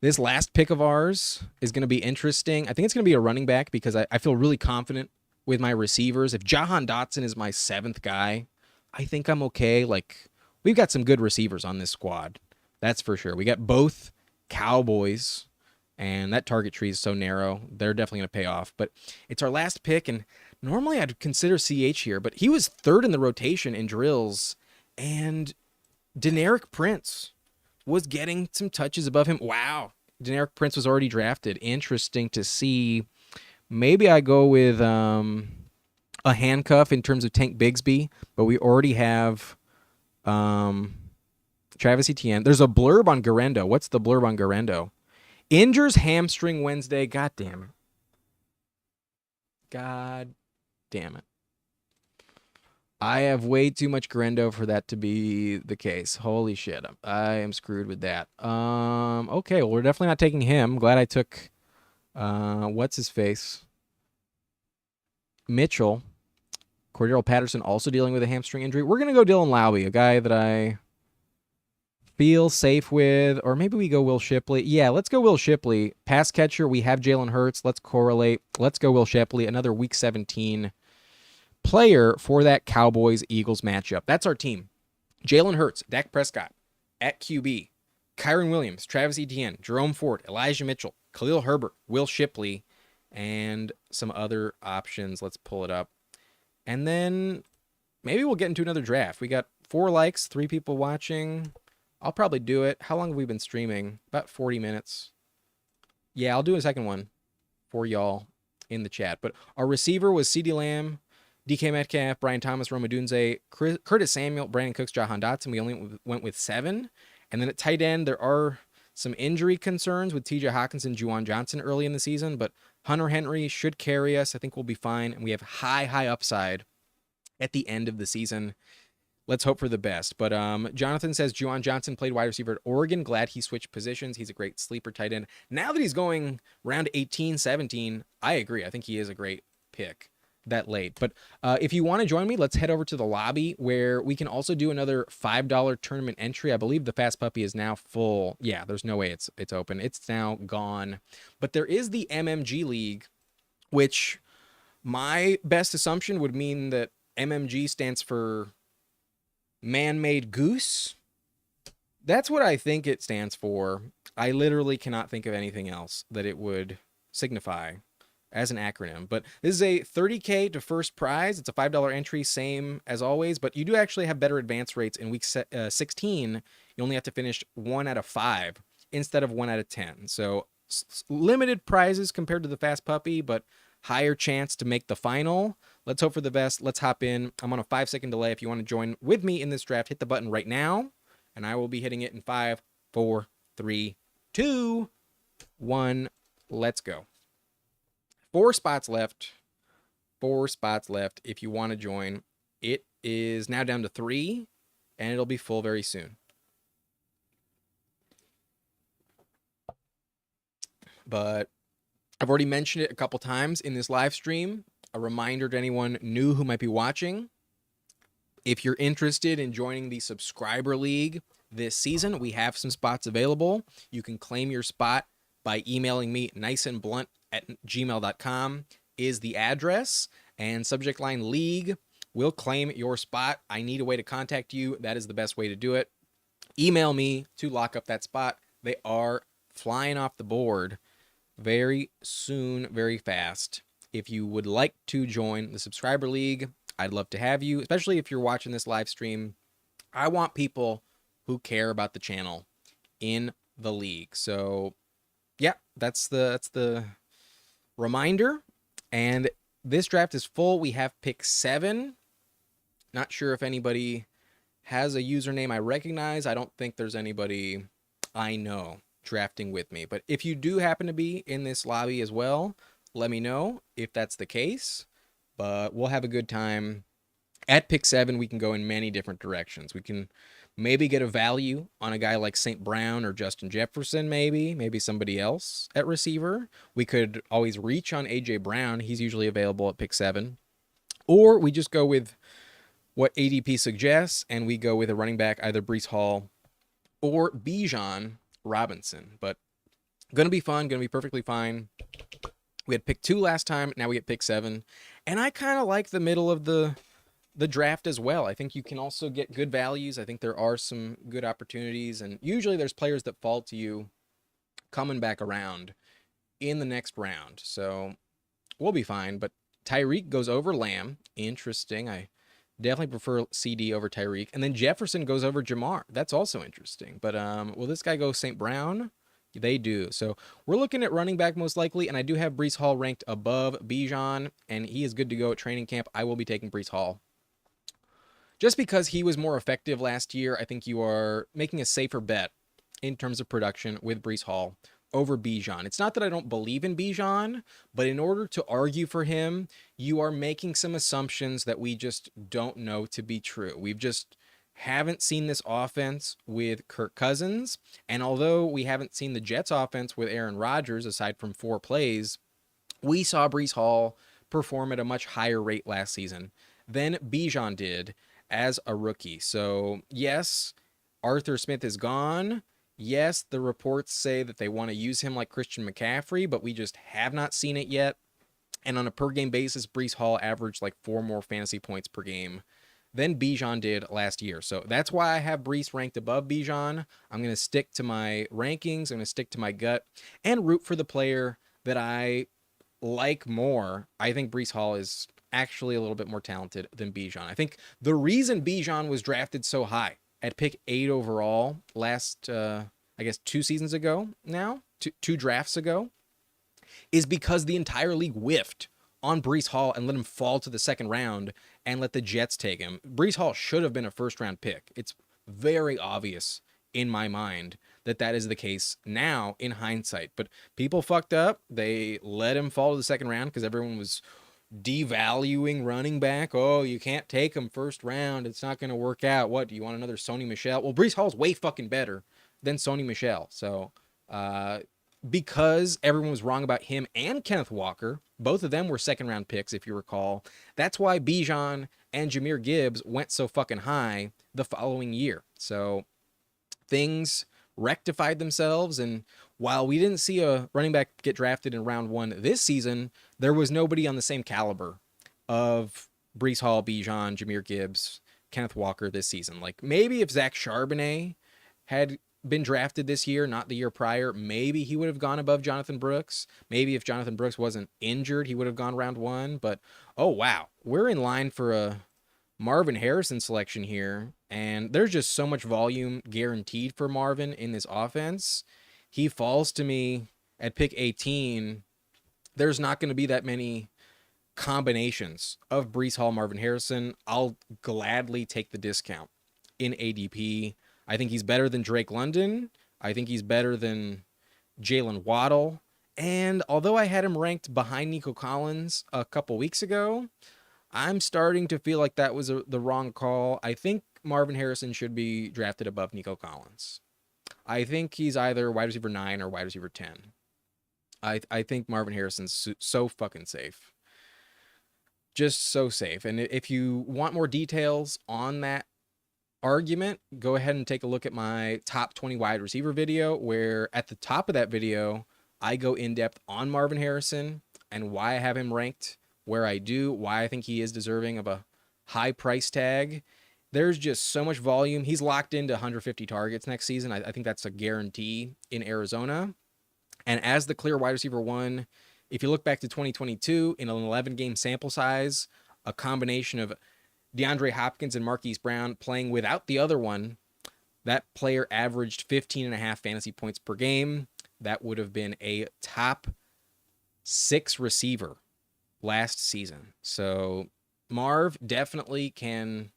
this last pick of ours is going to be interesting. I think it's going to be a running back because I feel really confident with my receivers. If Jahan Dotson is my 7th guy, I think I'm okay. Like, we've got some good receivers on this squad. That's for sure. We got both Cowboys, and that target tree is so narrow. They're definitely going to pay off. But it's our last pick, and normally I'd consider CH here, but he was 3rd in the rotation in drills, and Deneric Prince was getting some touches above him. Wow. Deneric Prince was already drafted. Interesting to see. Maybe I go with a handcuff in terms of Tank Bigsby, but we already have Travis Etienne. There's a blurb on Garendo. What's the blurb on Garendo? Injures hamstring Wednesday. God damn it. God damn it. I have way too much Garendo for that to be the case. Holy shit. I am screwed with that. Okay, well, we're definitely not taking him. Glad I took what's his face? Mitchell. Cordero Patterson also dealing with a hamstring injury. We're going to go Dylan Lowry, a guy that I feel safe with. Or maybe we go Will Shipley. Yeah, let's go Will Shipley. Pass catcher, we have Jalen Hurts. Let's correlate. Let's go Will Shipley. Another Week 17 player for that Cowboys-Eagles matchup. That's our team. Jalen Hurts, Dak Prescott at QB, Kyron Williams, Travis Etienne, Jerome Ford, Elijah Mitchell, Khalil Herbert, Will Shipley, and some other options. Let's pull it up. And then maybe we'll get into another draft. We got 4 likes, 3 people watching. I'll probably do it. How long have we been streaming? About 40 minutes. Yeah, I'll do a second one for y'all in the chat. But our receiver was CeeDee Lamb, DK Metcalf, Brian Thomas, Rome Odunze, Curtis Samuel, Brandon Cooks, Jahan Dotson. We only went with 7. And then at tight end, there are some injury concerns with TJ Hawkinson, Juwan Johnson early in the season, but Hunter Henry should carry us. I think we'll be fine. And we have high upside at the end of the season. Let's hope for the best. But Jonathan says Juwan Johnson played wide receiver at Oregon. Glad he switched positions. He's a great sleeper tight end. Now that he's going round 18, 17, I agree. I think he is a great pick that late. But if you want to join me, let's head over to the lobby where we can also do another $5 tournament entry. I believe the Fast Puppy is now full. Yeah, there's no way it's open. It's now gone. But there is the MMG League, which my best assumption would mean that MMG stands for Man-Made Goose. That's what I think it stands for. I literally cannot think of anything else that it would signify as an acronym. But this is a $30K to first prize. It's a $5 entry, same as always, but you do actually have better advance rates in week 16. You only have to finish 1 out of 5 instead of 1 out of 10. So limited prizes compared to the Fast Puppy, but higher chance to make the final. Let's hope for the best. Let's hop in. I'm on a 5-second delay. If you want to join with me in this draft, hit the button right now, and I will be hitting it in 5, 4, 3, 2, 1. Let's go. 4 spots left. 4 spots left. If you want to join, it is now down to 3, and it'll be full very soon. But I've already mentioned it a couple times in this live stream. A reminder to anyone new who might be watching. If you're interested in joining the Subscriber League this season, we have some spots available. You can claim your spot by emailing me niceandblunt@gmail.com is the address, and subject line league will claim your spot. I need a way to contact you. That is the best way to do it. Email me to lock up that spot. They are flying off the board very soon, very fast. If you would like to join the Subscriber League, I'd love to have you, especially if you're watching this live stream. I want people who care about the channel in the league. So yeah, that's the reminder. And this draft is full. We have pick 7. Not sure if anybody has a username I recognize. I don't think there's anybody I know drafting with me. But if you do happen to be in this lobby as well, let me know if that's the case. But we'll have a good time. At pick 7, we can go in many different directions. We can maybe get a value on a guy like St. Brown or Justin Jefferson, maybe somebody else at receiver. We could always reach on A.J. Brown. He's usually available at pick 7. Or we just go with what ADP suggests, and we go with a running back, either Breece Hall or Bijan Robinson. But going to be fun, going to be perfectly fine. We had pick 2 last time, now we get pick 7. And I kind of like the middle of the draft as well. I think you can also get good values. I think there are some good opportunities, and usually there's players that fall to you coming back around in the next round. So we'll be fine. But Tyreek goes over Lamb. Interesting. I definitely prefer CD over Tyreek. And then Jefferson goes over Jamar. That's also interesting. But will this guy go St. Brown? They do. So we're looking at running back most likely, and I do have Breece Hall ranked above Bijan, and he is good to go at training camp. I will be taking Breece Hall. Just because he was more effective last year, I think you are making a safer bet in terms of production with Breece Hall over Bijan. It's not that I don't believe in Bijan, but in order to argue for him, you are making some assumptions that we just don't know to be true. We've just haven't seen this offense with Kirk Cousins, and although we haven't seen the Jets offense with Aaron Rodgers, aside from 4 plays, we saw Breece Hall perform at a much higher rate last season than Bijan did as a rookie. So yes, Arthur Smith is gone. Yes, the reports say that they want to use him like Christian McCaffrey, but we just have not seen it yet. And on a per game basis, Breece Hall averaged like 4 more fantasy points per game than Bijan did last year. So that's why I have Breece ranked above Bijan. I'm going to stick to my rankings. I'm going to stick to my gut and root for the player that I like more. I think Breece Hall is actually a little bit more talented than Bijan. I think the reason Bijan was drafted so high at pick 8 overall last, I guess 2 seasons ago now, two drafts ago, is because the entire league whiffed on Breece Hall and let him fall to the second round and let the Jets take him. Breece Hall should have been a first-round pick. It's very obvious in my mind that that is the case now in hindsight. But people fucked up. They let him fall to the second round because everyone was devaluing running back. Oh, you can't take him first round. It's not going to work out. What, do you want another Sony Michel? Well, Breece Hall's way fucking better than Sony Michel. So, because everyone was wrong about him and Kenneth Walker, both of them were second round picks, if you recall. That's why Bijan and Jahmyr Gibbs went so fucking high the following year. So things rectified themselves, and while we didn't see a running back get drafted in round 1 this season, there was nobody on the same caliber of Breece Hall, Bijan, Jahmyr Gibbs, Kenneth Walker this season. Like maybe if Zach Charbonnet had been drafted this year, not the year prior, maybe he would have gone above Jonathan Brooks. Maybe if Jonathan Brooks wasn't injured, he would have gone round 1. But oh wow, we're in line for a Marvin Harrison selection here, and there's just so much volume guaranteed for Marvin in this offense. He falls to me at pick 18. There's not going to be that many combinations of Breece Hall, Marvin Harrison. I'll gladly take the discount in ADP. I think he's better than Drake London. I think he's better than Jalen Waddle. And although I had him ranked behind Nico Collins a couple weeks ago, I'm starting to feel like that was the wrong call. I think Marvin Harrison should be drafted above Nico Collins. I think he's either wide receiver 9 or wide receiver 10. I think Marvin Harrison's so fucking safe. Just so safe. And if you want more details on that argument, go ahead and take a look at my top 20 wide receiver video, where at the top of that video, I go in depth on Marvin Harrison and why I have him ranked where I do, why I think he is deserving of a high price tag. There's just so much volume. He's locked into 150 targets next season. I think that's a guarantee in Arizona. And as the clear wide receiver 1, if you look back to 2022, in an 11-game sample size, a combination of DeAndre Hopkins and Marquise Brown playing without the other one, that player averaged 15.5 fantasy points per game. that would have been a top 6 receiver last season. So Marv definitely can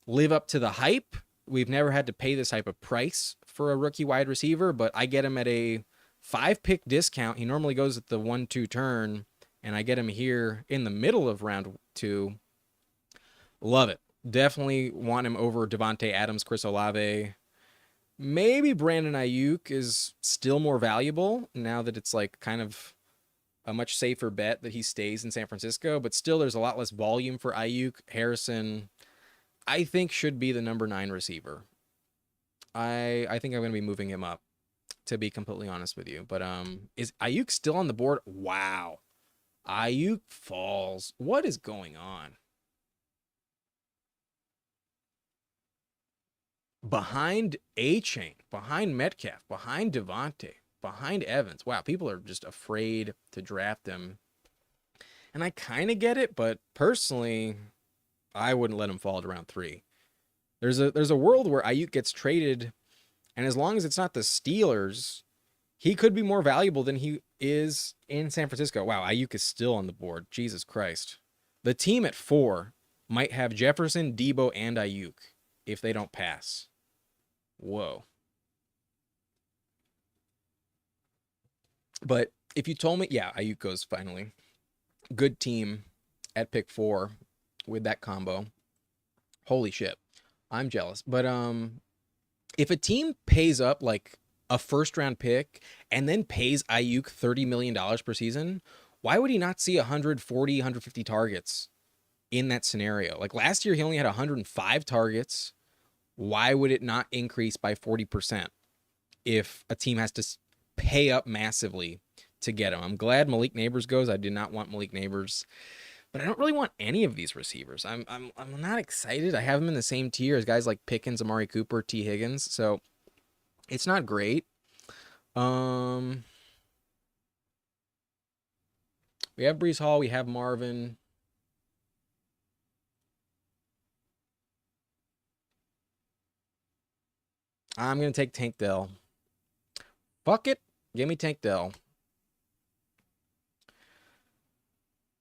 live up to the hype. We've never had to pay this type of price for a rookie wide receiver, but I get him at a 5-pick discount. He normally goes at the 1-2 turn, and I get him here in the middle of round 2. Love it. Definitely want him over Devontae Adams, Chris Olave. Maybe Brandon Ayuk is still more valuable now that it's like kind of a much safer bet that he stays in San Francisco, but still there's a lot less volume for Ayuk. Harrison, I think, should be the number 9 receiver. I think I'm going to be moving him up, to be completely honest with you. But is Ayuk still on the board? Wow. Ayuk falls. What is going on? Behind A-Chain, behind Metcalf, behind Devontae, behind Evans. Wow, people are just afraid to draft him. And I kind of get it, but personally, I wouldn't let him fall to round 3. There's a world where Ayuk gets traded, and as long as it's not the Steelers, he could be more valuable than he is in San Francisco. Wow, Ayuk is still on the board. Jesus Christ. The team at 4 might have Jefferson, Debo, and Ayuk if they don't pass. Whoa. But if you told me, yeah, Ayuk goes finally. Good team at pick 4 with that combo. Holy shit. I'm jealous. But if a team pays up like a first round pick and then pays Ayuk $30 million per season, why would he not see 140, 150 targets in that scenario? Like last year, he only had 105 targets. Why would it not increase by 40% if a team has to pay up massively to get him? I'm glad Malik Nabers goes. I did not want Malik Nabers, but I don't really want any of these receivers. I'm not excited. I have them in the same tier as guys like Pickens, Amari Cooper, T. Higgins. So it's not great. We have Breece Hall. We have Marvin. I'm going to take Tank Dell. Fuck it. Give me Tank Dell.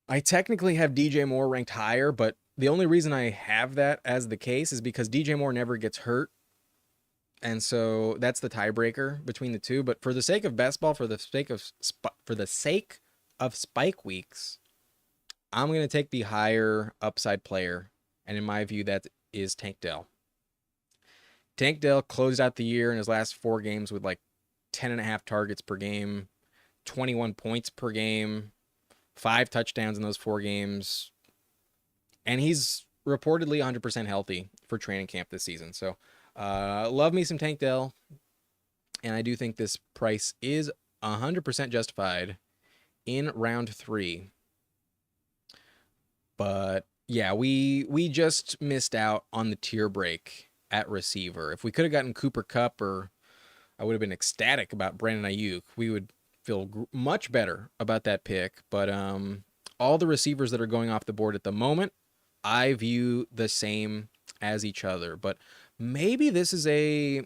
I technically have DJ Moore ranked higher, but the only reason I have that as the case is because DJ Moore never gets hurt. And so that's the tiebreaker between the two. But for the sake of best ball, for the sake of spike weeks, I'm going to take the higher upside player. And in my view, that is Tank Dell. Tank Dell closed out the year in his last 4 games with like 10.5 targets per game, 21 points per game, 5 touchdowns in those 4 games. And he's reportedly 100% healthy for training camp this season. So love me some Tank Dell. And I do think this price is 100% justified in round 3. But yeah, we just missed out on the tier break at receiver. If we could have gotten Cooper Kupp, or I would have been ecstatic about Brandon Ayuk, we would feel much better about that pick. But all the receivers that are going off the board at the moment, I view the same as each other. But maybe this is a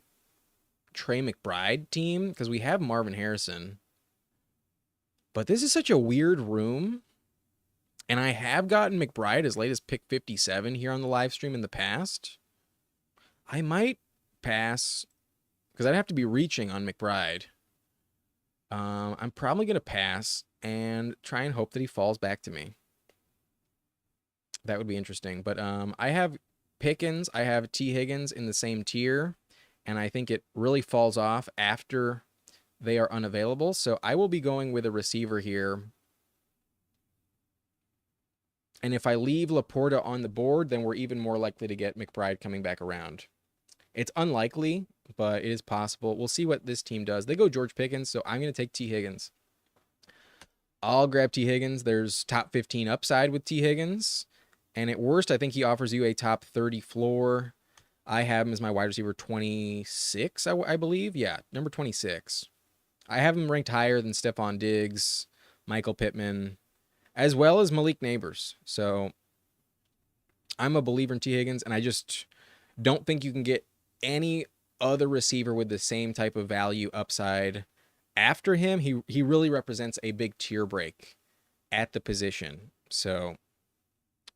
Trey McBride team because we have Marvin Harrison. But this is such a weird room. And I have gotten McBride as late as pick 57 here on the live stream in the past. I might pass because I'd have to be reaching on McBride. I'm probably going to pass and try and hope that he falls back to me. That would be interesting. But I have Pickens, I have T. Higgins in the same tier, and I think it really falls off after they are unavailable. So I will be going with a receiver here. And if I leave Laporta on the board, then we're even more likely to get McBride coming back around. It's unlikely, but it is possible. We'll see what this team does. They go George Pickens, so I'm going to take T. Higgins. I'll grab T. Higgins. There's top 15 upside with T. Higgins. And at worst, I think he offers you a top 30 floor. I have him as my wide receiver 26, I believe. Yeah, number 26. I have him ranked higher than Stephon Diggs, Michael Pittman, as well as Malik Nabers. So I'm a believer in T. Higgins, and I just don't think you can get any other receiver with the same type of value upside after him, he really represents a big tier break at the position. So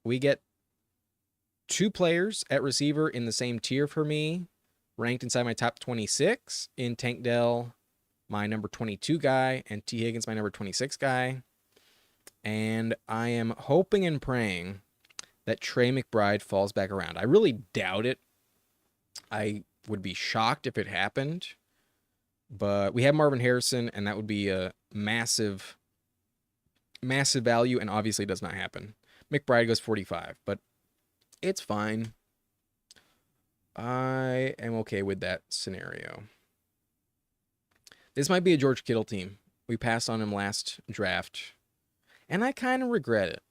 we get two players at receiver in the same tier for me, ranked inside my top 26 in Tank Dell, my number 22 guy, and T. Higgins, my number 26 guy. And I am hoping and praying that Trey McBride falls back around. I really doubt it. I would be shocked if it happened. But we have Marvin Harrison, and that would be a massive, massive value, and obviously does not happen. McBride goes 45, but it's fine. I am okay with that scenario. This might be a George Kittle team. We passed on him last draft, and I kind of regret it.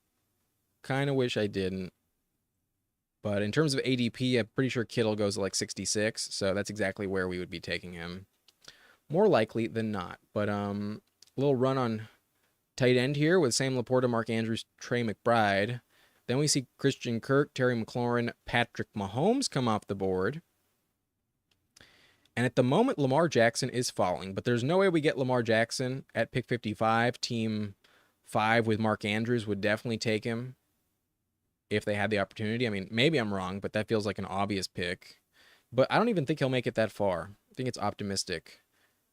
Kind of wish I didn't. But in terms of ADP, I'm pretty sure Kittle goes to like 66, so that's exactly where we would be taking him. More likely than not. But a little run on tight end here with Sam Laporta, Mark Andrews, Trey McBride. Then we see Christian Kirk, Terry McLaurin, Patrick Mahomes come off the board. And at the moment, Lamar Jackson is falling, but there's no way we get Lamar Jackson at pick 55. Team 5 with Mark Andrews would definitely take him if they had the opportunity. I mean, maybe I'm wrong, but that feels like an obvious pick. But I don't even think he'll make it that far. I think it's optimistic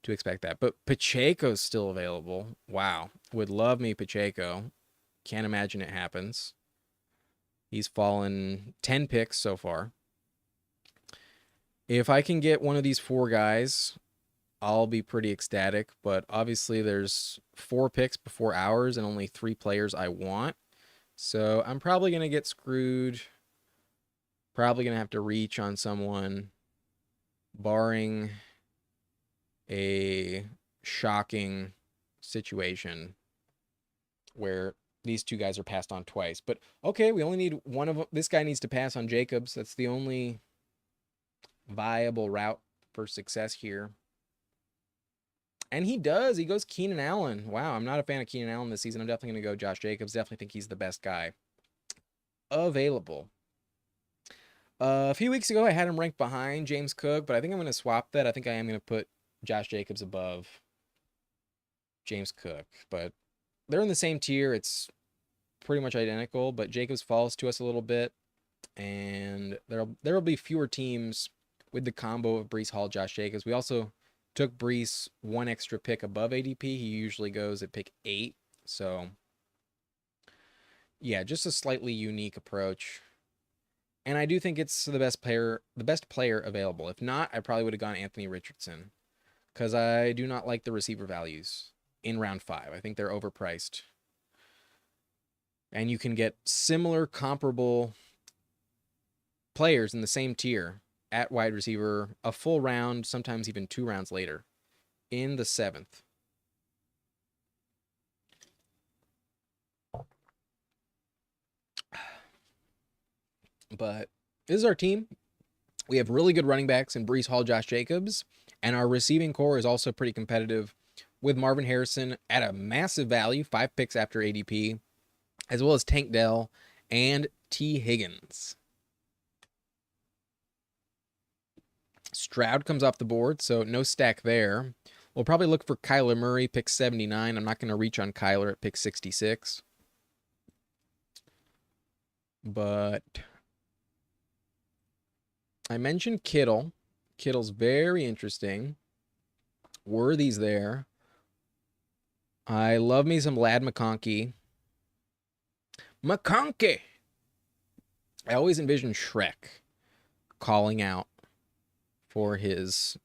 to expect that. But Pacheco's still available. Wow. Would love me Pacheco. Can't imagine it happens. He's fallen 10 picks so far. If I can get one of these 4 guys, I'll be pretty ecstatic. But obviously there's 4 picks before ours and only 3 players I want. So I'm probably going to get screwed. Probably going to have to reach on someone, barring a shocking situation where these 2 guys are passed on twice. But okay, we only need one of them. This guy needs to pass on Jacobs. That's the only viable route for success here. And he does. He goes Keenan Allen. Wow, I'm not a fan of Keenan Allen this season. I'm definitely going to go Josh Jacobs. Definitely think he's the best guy available. A few weeks ago, I had him ranked behind James Cook, but I think I'm going to swap that. I think I am going to put Josh Jacobs above James Cook. But they're in the same tier. It's pretty much identical, but Jacobs falls to us a little bit. And there will be fewer teams with the combo of Breece Hall, Josh Jacobs. We also took Breece 1 extra pick above ADP. He usually goes at pick 8. So, yeah, just a slightly unique approach. And I do think it's the best player available. If not, I probably would have gone Anthony Richardson, because I do not like the receiver values in round 5. I think they're overpriced. And you can get similar, comparable players in the same tier at wide receiver a full round, sometimes even 2 rounds later, in the 7th. But this is our team. We have really good running backs in Breece Hall, Josh Jacobs, and our receiving core is also pretty competitive with Marvin Harrison at a massive value, 5 picks after ADP, as well as Tank Dell and T. Higgins. Stroud comes off the board, so no stack there. We'll probably look for Kyler Murray, pick 79. I'm not going to reach on Kyler at pick 66. But I mentioned Kittle. Kittle's very interesting. Worthy's there. I love me some Lad McConkey. McConkey! I always envision Shrek calling out for his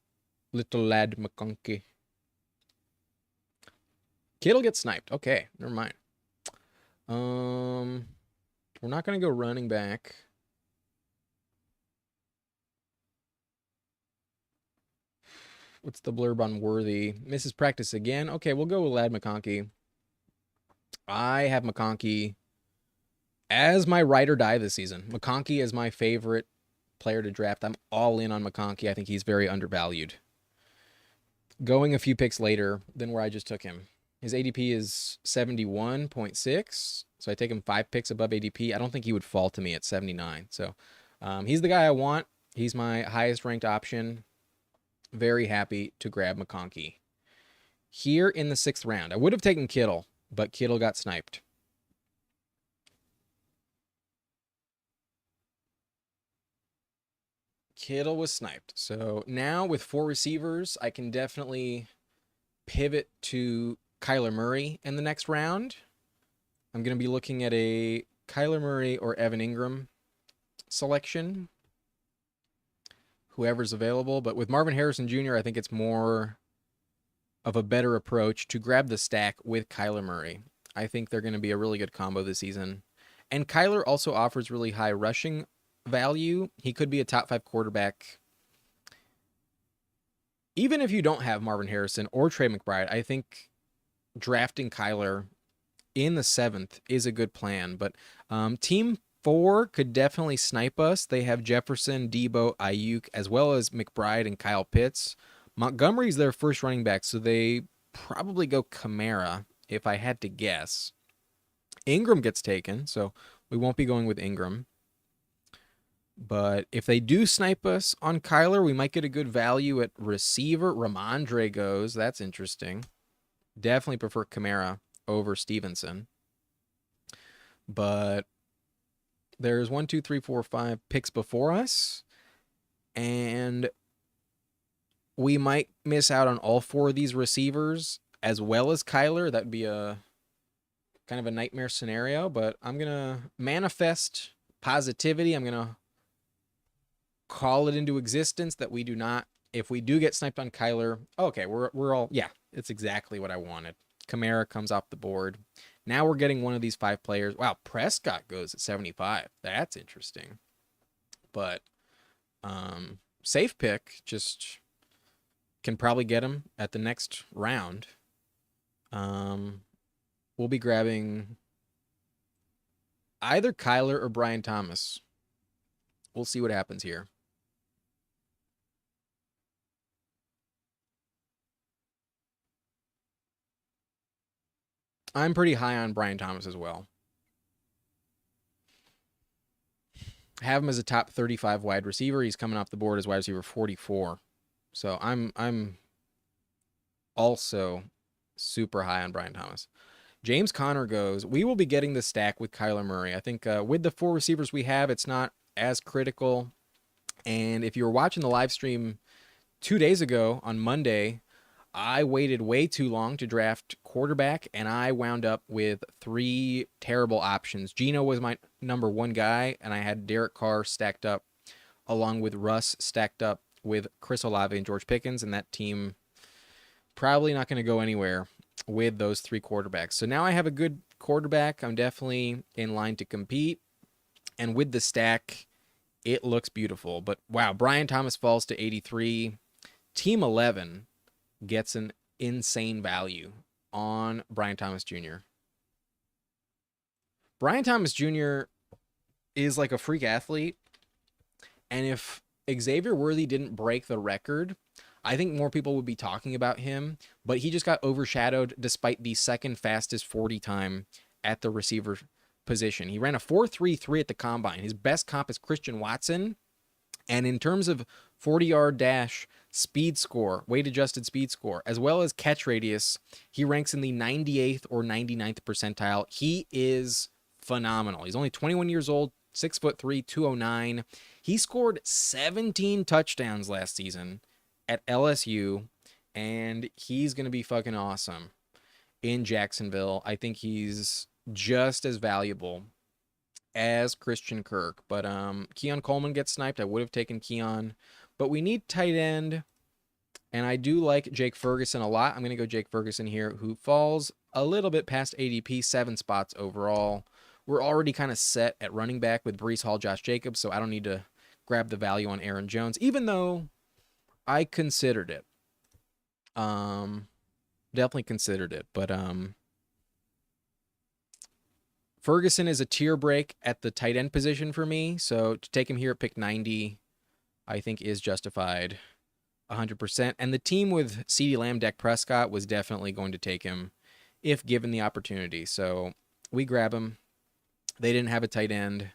little lad McConkey. Kittle gets sniped. Okay, never mind. We're not going to go running back. What's the blurb on Worthy? Misses practice again. Okay, we'll go with Lad McConkey. I have McConkey as my ride or die this season. McConkey is my favorite player to draft. I'm all in on McConkey. I think he's very undervalued. Going a few picks later than where I just took him. His ADP is 71.6, so I take him 5 picks above ADP. I don't think he would fall to me at 79. So he's the guy I want. He's my highest ranked option. Very happy to grab McConkey here in the 6th round. I would have taken Kittle, but Kittle got sniped. Kittle was sniped. So now with 4 receivers, I can definitely pivot to Kyler Murray in the next round. I'm going to be looking at a Kyler Murray or Evan Ingram selection, whoever's available. But with Marvin Harrison Jr., I think it's more of a better approach to grab the stack with Kyler Murray. I think they're going to be a really good combo this season. And Kyler also offers really high rushing value. He could be a top 5 quarterback. Even if you don't have Marvin Harrison or Trey McBride, I think drafting Kyler in the 7th is a good plan. But Team 4 could definitely snipe us. They have Jefferson, Debo, Ayuk, as well as McBride and Kyle Pitts. Montgomery's their first running back, so they probably go Kamara, if I had to guess. Ingram gets taken, so we won't be going with Ingram. But if they do snipe us on Kyler, we might get a good value at receiver. Ramondre goes. That's interesting. Definitely prefer Kamara over Stevenson. But there's 1, 2, 3, 4, 5 picks before us. And we might miss out on all 4 of these receivers as well as Kyler. That'd be a kind of a nightmare scenario. But I'm going to manifest positivity. I'm going to call it into existence that we do not, if we do get sniped on Kyler, okay, we're all, yeah, it's exactly what I wanted. Kamara comes off the board. Now we're getting one of these 5 players. Wow, Prescott goes at 75. That's interesting. But safe pick, just can probably get him at the next round. We'll be grabbing either Kyler or Brian Thomas. We'll see what happens here. I'm pretty high on Brian Thomas as well. Have him as a top 35 wide receiver. He's coming off the board as wide receiver 44. So I'm also super high on Brian Thomas. James Conner goes. We will be getting the stack with Kyler Murray. I think with the 4 receivers we have, it's not as critical. And if you were watching the live stream 2 days ago on Monday, I waited way too long to draft quarterback, and I wound up with 3 terrible options. Geno was my number 1 guy, and I had Derek Carr stacked up along with Russ stacked up with Chris Olave and George Pickens, and that team probably not going to go anywhere with those 3 quarterbacks. So now I have a good quarterback. I'm definitely in line to compete, and with the stack, it looks beautiful. But wow, Brian Thomas falls to 83. Team 11 gets an insane value on Brian Thomas Jr. Brian Thomas Jr. is like a freak athlete. And if Xavier Worthy didn't break the record, I think more people would be talking about him. But he just got overshadowed despite the 2nd fastest 40 time at the receiver position. He ran a 4.33 at the combine. His best comp is Christian Watson. And in terms of 40-yard dash speed score, weight-adjusted speed score, as well as catch radius, he ranks in the 98th or 99th percentile. He is phenomenal. He's only 21 years old, 6'3", 209. He scored 17 touchdowns last season at LSU, and he's going to be fucking awesome in Jacksonville. I think he's just as valuable as Christian Kirk. But Keon Coleman gets sniped. I would have taken Keon. But we need tight end, and I do like Jake Ferguson a lot. I'm going to go Jake Ferguson here, who falls a little bit past ADP, 7 spots overall. We're already kind of set at running back with Breece Hall, Josh Jacobs, so I don't need to grab the value on Aaron Jones, even though I considered it. Definitely considered it, but Ferguson is a tier break at the tight end position for me, so to take him here at pick 90, I think is justified 100%. And the team with CeeDee Lamb, Dak Prescott was definitely going to take him if given the opportunity. So we grab him. They didn't have a tight end,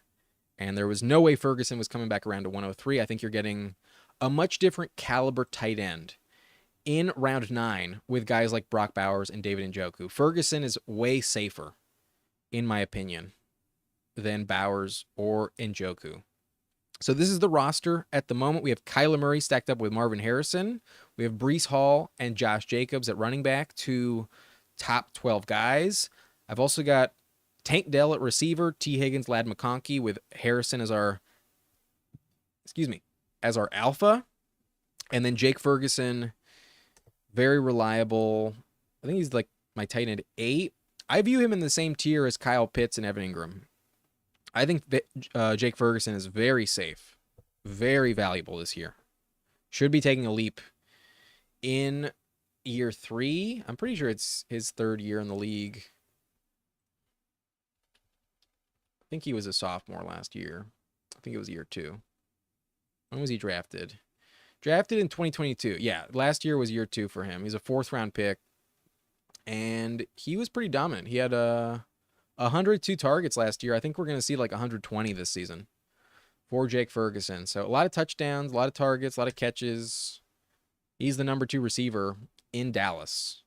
and there was no way Ferguson was coming back around to 103. I think you're getting a much different caliber tight end in round 9 with guys like Brock Bowers and David Njoku. Ferguson is way safer, in my opinion, than Bowers or Njoku. So this is the roster at the moment. We have Kyler Murray stacked up with Marvin Harrison. We have Breece Hall and Josh Jacobs at running back, two top 12 guys. I've also got Tank Dell at receiver, T. Higgins, Lad McConkey with Harrison as our alpha. And then Jake Ferguson, very reliable. I think he's like my tight end 8. I view him in the same tier as Kyle Pitts and Evan Ingram. I think Jake Ferguson is very safe, very valuable this year. Should be taking a leap in year 3. I'm pretty sure it's his 3rd year in the league. I think he was a sophomore last year. I think it was year 2. When was he drafted? Drafted in 2022. Yeah, last year was year 2 for him. He's a 4th round pick. And he was pretty dominant. He had 102 targets last year. I think we're going to see like 120 this season for Jake Ferguson. So a lot of touchdowns, a lot of targets, a lot of catches. He's the number 2 receiver in Dallas.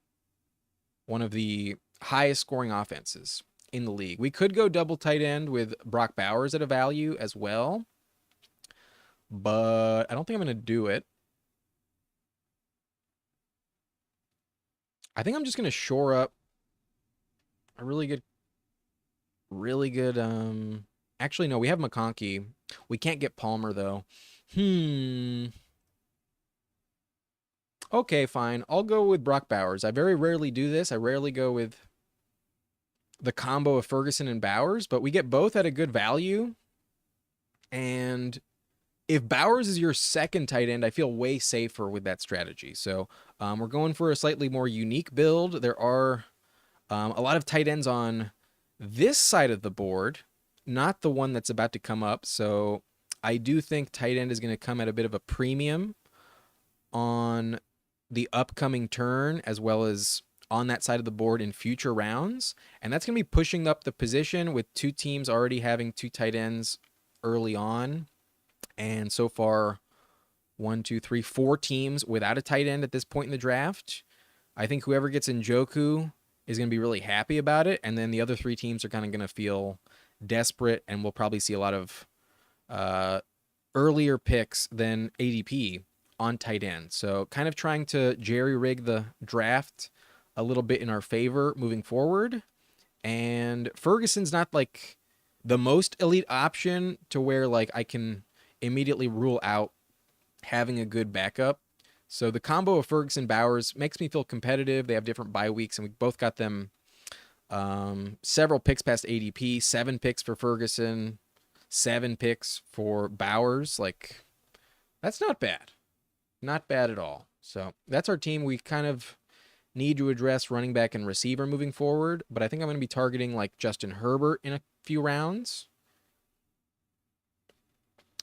One of the highest scoring offenses in the league. We could go double tight end with Brock Bowers at a value as well, but I don't think I'm going to do it. I think I'm just going to shore up a really good, actually, no, we have McConkey. We can't get Palmer, though. Okay, fine. I'll go with Brock Bowers. I very rarely do this. I rarely go with the combo of Ferguson and Bowers, but we get both at a good value. And if Bowers is your second tight end, I feel way safer with that strategy. So we're going for a slightly more unique build. There are a lot of tight ends on this side of the board, not the one that's about to come up. So I do think tight end is going to come at a bit of a premium on the upcoming turn, as well as on that side of the board in future rounds. And that's going to be pushing up the position with 2 teams already having 2 tight ends early on. And so far, 4 teams without a tight end at this point in the draft. I think whoever gets Njoku is going to be really happy about it. And then the other 3 teams are kind of going to feel desperate, and we'll probably see a lot of earlier picks than ADP on tight end. So kind of trying to jerry-rig the draft a little bit in our favor moving forward. And Ferguson's not like the most elite option to where like I can immediately rule out having a good backup. So the combo of Ferguson Bowers makes me feel competitive. They have different bye weeks, and we both got them several picks past ADP. 7 picks for Ferguson, 7 picks for Bowers. Like, that's not bad. Not bad at all. So that's our team. We kind of need to address running back and receiver moving forward, but I think I'm going to be targeting like Justin Herbert in a few rounds.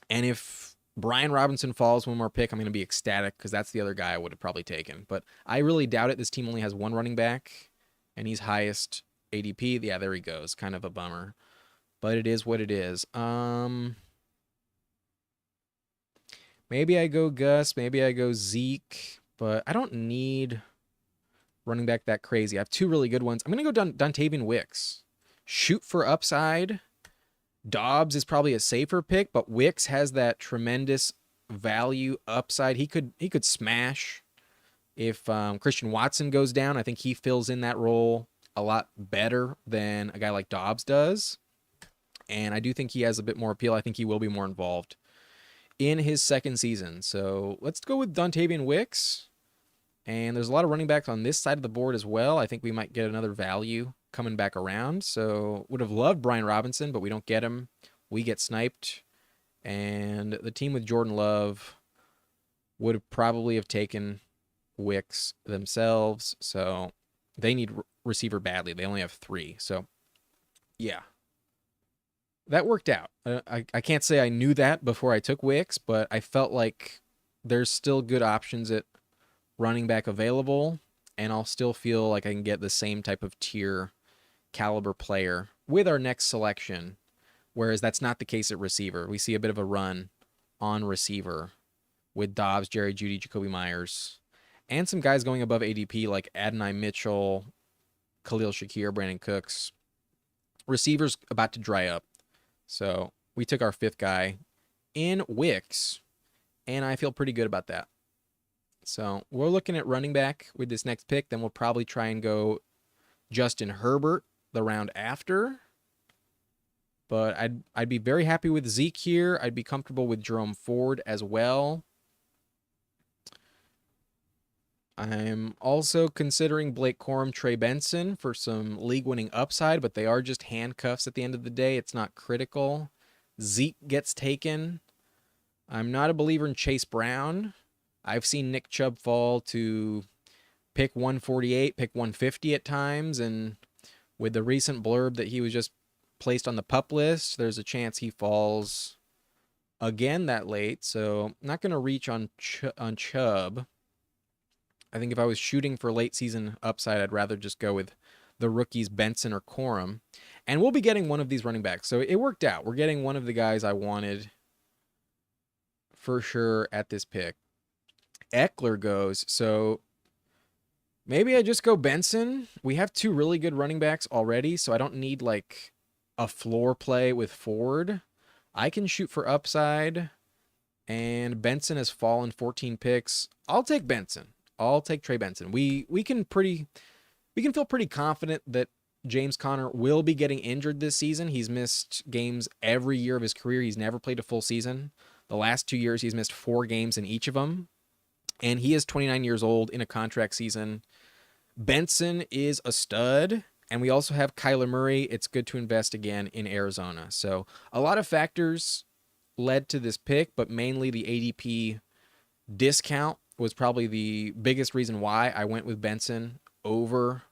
And if Brian Robinson falls one more pick, I'm going to be ecstatic because that's the other guy I would have probably taken. But I really doubt it. This team only has 1 running back, and he's highest ADP. Yeah, there he goes. Kind of a bummer. But it is what it is. Maybe I go Gus. Maybe I go Zeke. But I don't need running back that crazy. I have 2 really good ones. I'm going to go Dontavian Wicks. Shoot for upside. Dobbs is probably a safer pick, but Wicks has that tremendous value upside. He could smash if Christian Watson goes down. I think he fills in that role a lot better than a guy like Dobbs does. And I do think he has a bit more appeal. I think he will be more involved in his second season. So let's go with Dontavian Wicks. And there's a lot of running backs on this side of the board as well. I think we might get another value coming back around. So would have loved Brian Robinson, but we don't get him. We get sniped. And the team with Jordan Love would have probably have taken Wicks themselves. So they need receiver badly. They only have 3. So yeah, that worked out. I can't say I knew that before I took Wicks, but I felt like there's still good options at running back available, and I'll still feel like I can get the same type of tier caliber player with our next selection, whereas that's not the case at receiver. We see a bit of a run on receiver with Dobbs, Jerry Jeudy, Jacoby Myers, and some guys going above ADP like Adonai Mitchell, Khalil Shakir, Brandon Cooks. Receivers about to dry up. So we took our 5th guy in Wicks, and I feel pretty good about that. So we're looking at running back with this next pick. Then we'll probably try and go Justin Herbert the round after. But I'd be very happy with Zeke here. I'd be comfortable with Jerome Ford as well. I'm also considering Blake Corum, Trey Benson for some league-winning upside, but they are just handcuffs at the end of the day. It's not critical. Zeke gets taken. I'm not a believer in Chase Brown. I've seen Nick Chubb fall to pick 148, pick 150 at times, and with the recent blurb that he was just placed on the PUP list, there's a chance he falls again that late. So I'm not going to reach on Chubb. I think if I was shooting for late season upside, I'd rather just go with the rookies Benson or Corum. And we'll be getting one of these running backs. So it worked out. We're getting one of the guys I wanted for sure at this pick. Eckler goes. So maybe I just go Benson. We have 2 really good running backs already, so I don't need like a floor play with Ford. I can shoot for upside, and Benson has fallen 14 picks. I'll take Benson. I'll take Trey Benson. We can feel pretty confident that James Conner will be getting injured this season. He's missed games every year of his career. He's never played a full season. The last 2 years, he's missed 4 games in each of them. And he is 29 years old in a contract season. Benson is a stud. And we also have Kyler Murray. It's good to invest again in Arizona. So a lot of factors led to this pick, but mainly the ADP discount was probably the biggest reason why I went with Benson over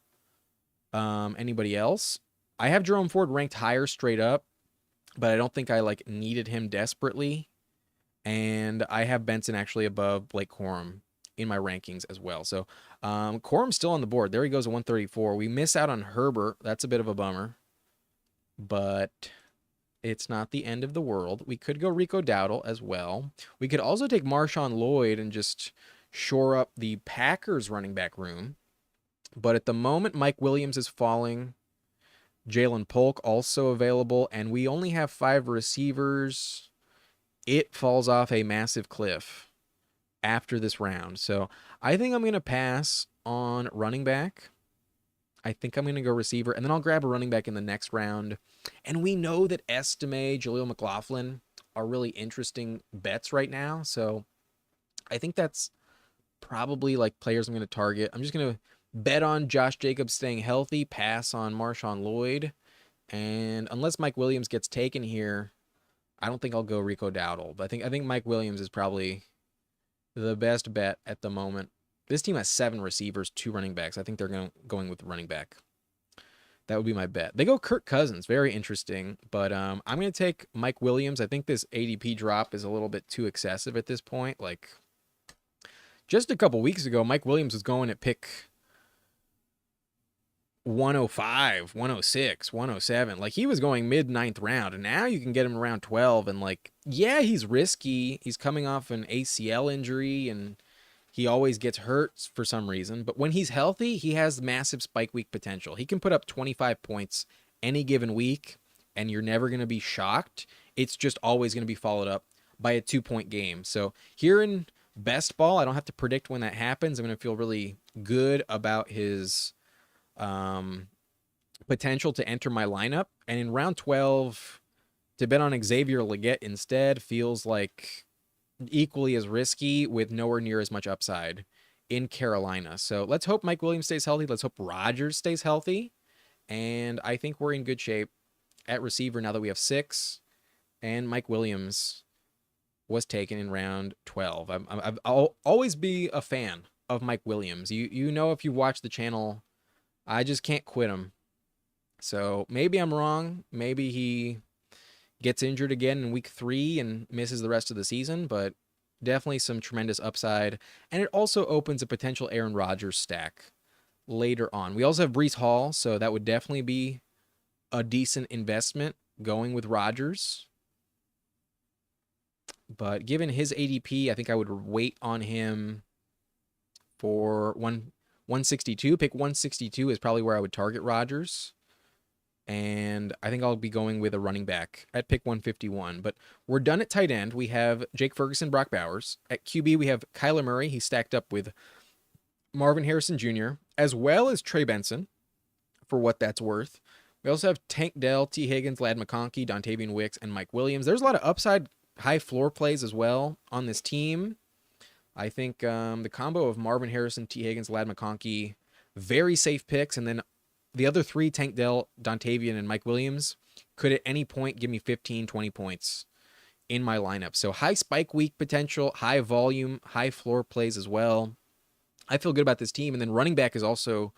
anybody else. I have Jerome Ford ranked higher straight up, but I don't think I like needed him desperately. And I have Benson actually above Blake Corum in my rankings as well. So Corum's still on the board. There he goes at 134. We miss out on Herbert. That's a bit of a bummer, but it's not the end of the world. We could go Rico Dowdle as well. We could also take Marshawn Lloyd and just shore up the Packers running back room. But at the moment, Mike Williams is falling. Jalen Polk also available. And we only have 5 receivers. It falls off a massive cliff after this round. So I think I'm going to pass on running back. I think I'm going to go receiver. And then I'll grab a running back in the next round. And we know that Estime, Jaleel McLaughlin are really interesting bets right now. So I think that's probably like players I'm going to target. I'm just going to bet on Josh Jacobs staying healthy, pass on Marshawn Lloyd. And unless Mike Williams gets taken here, I don't think I'll go Rico Dowdle. But I think Mike Williams is probably the best bet at the moment. This team has 7 receivers, 2 running backs. I think they're going with running back. That would be my bet. They go Kirk Cousins. Very interesting. But I'm going to take Mike Williams. I think this ADP drop is a little bit too excessive at this point. Like, just a couple weeks ago, Mike Williams was going at pick 105, 106, 107. Like, he was going mid-9th round. And now you can get him around 12. And, like, yeah, he's risky. He's coming off an ACL injury, and he always gets hurt for some reason. But when he's healthy, he has massive spike week potential. He can put up 25 points any given week, and you're never going to be shocked. It's just always going to be followed up by a 2-point game. So here in best ball, I don't have to predict when that happens. I'm going to feel really good about his potential to enter my lineup. And in round 12, to bet on Xavier Legette instead feels like equally as risky with nowhere near as much upside in Carolina. So let's hope Mike Williams stays healthy. Let's hope Rodgers stays healthy. And I think we're in good shape at receiver now that we have 6. And Mike Williams was taken in round 12. I'll always be a fan of Mike Williams. You know, if you watch the channel, I just can't quit him. So maybe I'm wrong. Maybe he gets injured again in week 3 and misses the rest of the season, but definitely some tremendous upside. And it also opens a potential Aaron Rodgers stack later on. We also have Breece Hall, so that would definitely be a decent investment going with Rodgers. But given his ADP, I think I would wait on him for 162. Pick 162 is probably where I would target Rodgers. And I think I'll be going with a running back at pick 151. But we're done at tight end. We have Jake Ferguson, Brock Bowers. At QB, we have Kyler Murray. He's stacked up with Marvin Harrison Jr., as well as Trey Benson, for what that's worth. We also have Tank Dell, T. Higgins, Ladd McConkey, Dontavian Wicks, and Mike Williams. There's a lot of upside, high floor plays as well on this team. I think the combo of Marvin Harrison, T. Higgins, Ladd McConkey, very safe picks. And then the other three, Tank Dell, Dontavian, and Mike Williams, could at any point give me 15, 20 points in my lineup. So high spike week potential, high volume, high floor plays as well. I feel good about this team. And then running back is also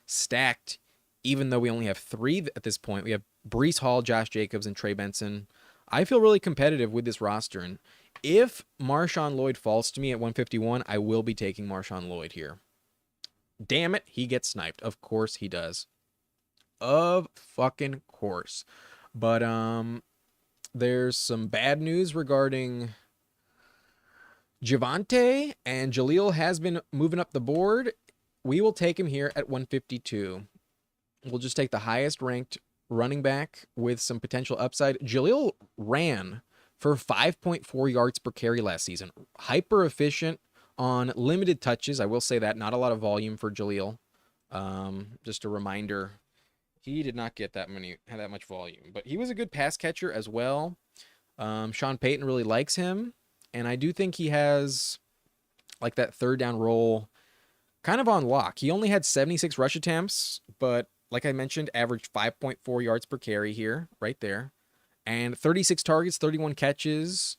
stacked, even though we only have three at this point. We have Breece Hall, Josh Jacobs, and Trey Benson. I feel really competitive with this roster. And if Marshawn Lloyd falls to me at 151, I will be taking Marshawn Lloyd here. Damn it, he gets sniped. Of course he does. Of fucking course. But there's some bad news regarding Javonte, and Jaleel has been moving up the board. We will take him here at 152. We'll just take the highest ranked running back with some potential upside. Jaleel ran for 5.4 yards per carry last season. Hyper efficient on limited touches. I will say that. Not a lot of volume for Jaleel. Just a reminder, he did not get that much volume. But he was a good pass catcher as well. Sean Payton really likes him. And I do think he has like that third down role kind of on lock. He only had 76 rush attempts, but like I mentioned, averaged 5.4 yards per carry here, right there. And 36 targets, 31 catches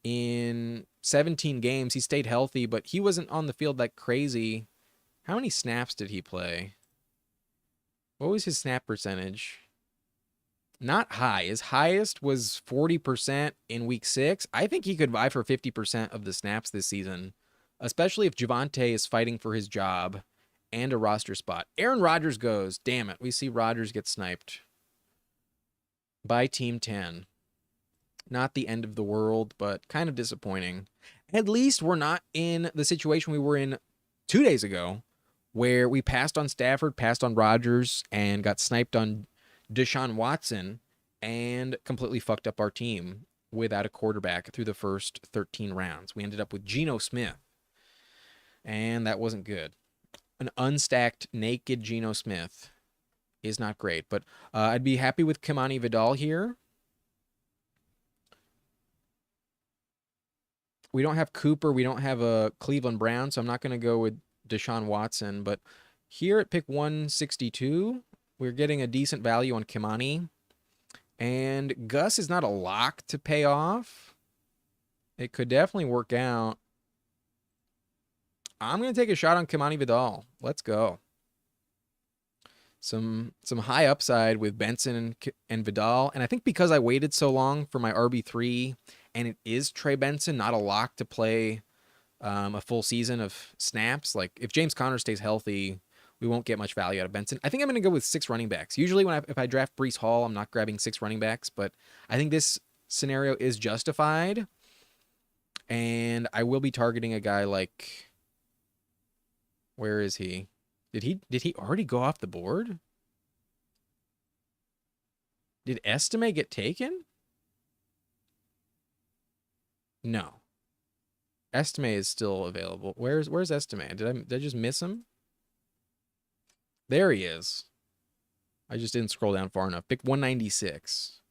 in 17 games. He stayed healthy, but he wasn't on the field like crazy. How many snaps did he play? What was his snap percentage? Not high. His highest was 40% in week 6. I think he could vie for 50% of the snaps this season, especially if Javonte is fighting for his job and a roster spot. Aaron Rodgers goes. Damn it. We see Rodgers get sniped by Team 10. Not the end of the world, but kind of disappointing. At least we're not in the situation we were in 2 days ago, where we passed on Stafford, passed on Rodgers, and got sniped on Deshaun Watson, and completely fucked up our team without a quarterback through the first 13 rounds. We ended up with Geno Smith, and that wasn't good. An unstacked, naked Geno Smith is not great, but I'd be happy with Kimani Vidal here. We don't have Cooper. We don't have a Cleveland Brown, so I'm not going to go with Deshaun Watson. But here at pick 162, we're getting a decent value on Kimani. And Gus is not a lock to pay off. It could definitely work out. I'm going to take a shot on Kimani Vidal. Let's go. Some high upside with Benson and Vidal. And I think because I waited so long for my RB3, and it is Trey Benson, not a lock to play a full season of snaps. Like, if James Conner stays healthy, we won't get much value out of Benson. I think I'm going to go with 6 running backs. Usually if I draft Breece Hall, I'm not grabbing 6 running backs, but I think this scenario is justified. And I will be targeting a guy like... Where is he? Did he already go off the board? Did Estime get taken? No. Estime is still available. Where's Estime? Did I just miss him? There he is. I just didn't scroll down far enough. Pick 196.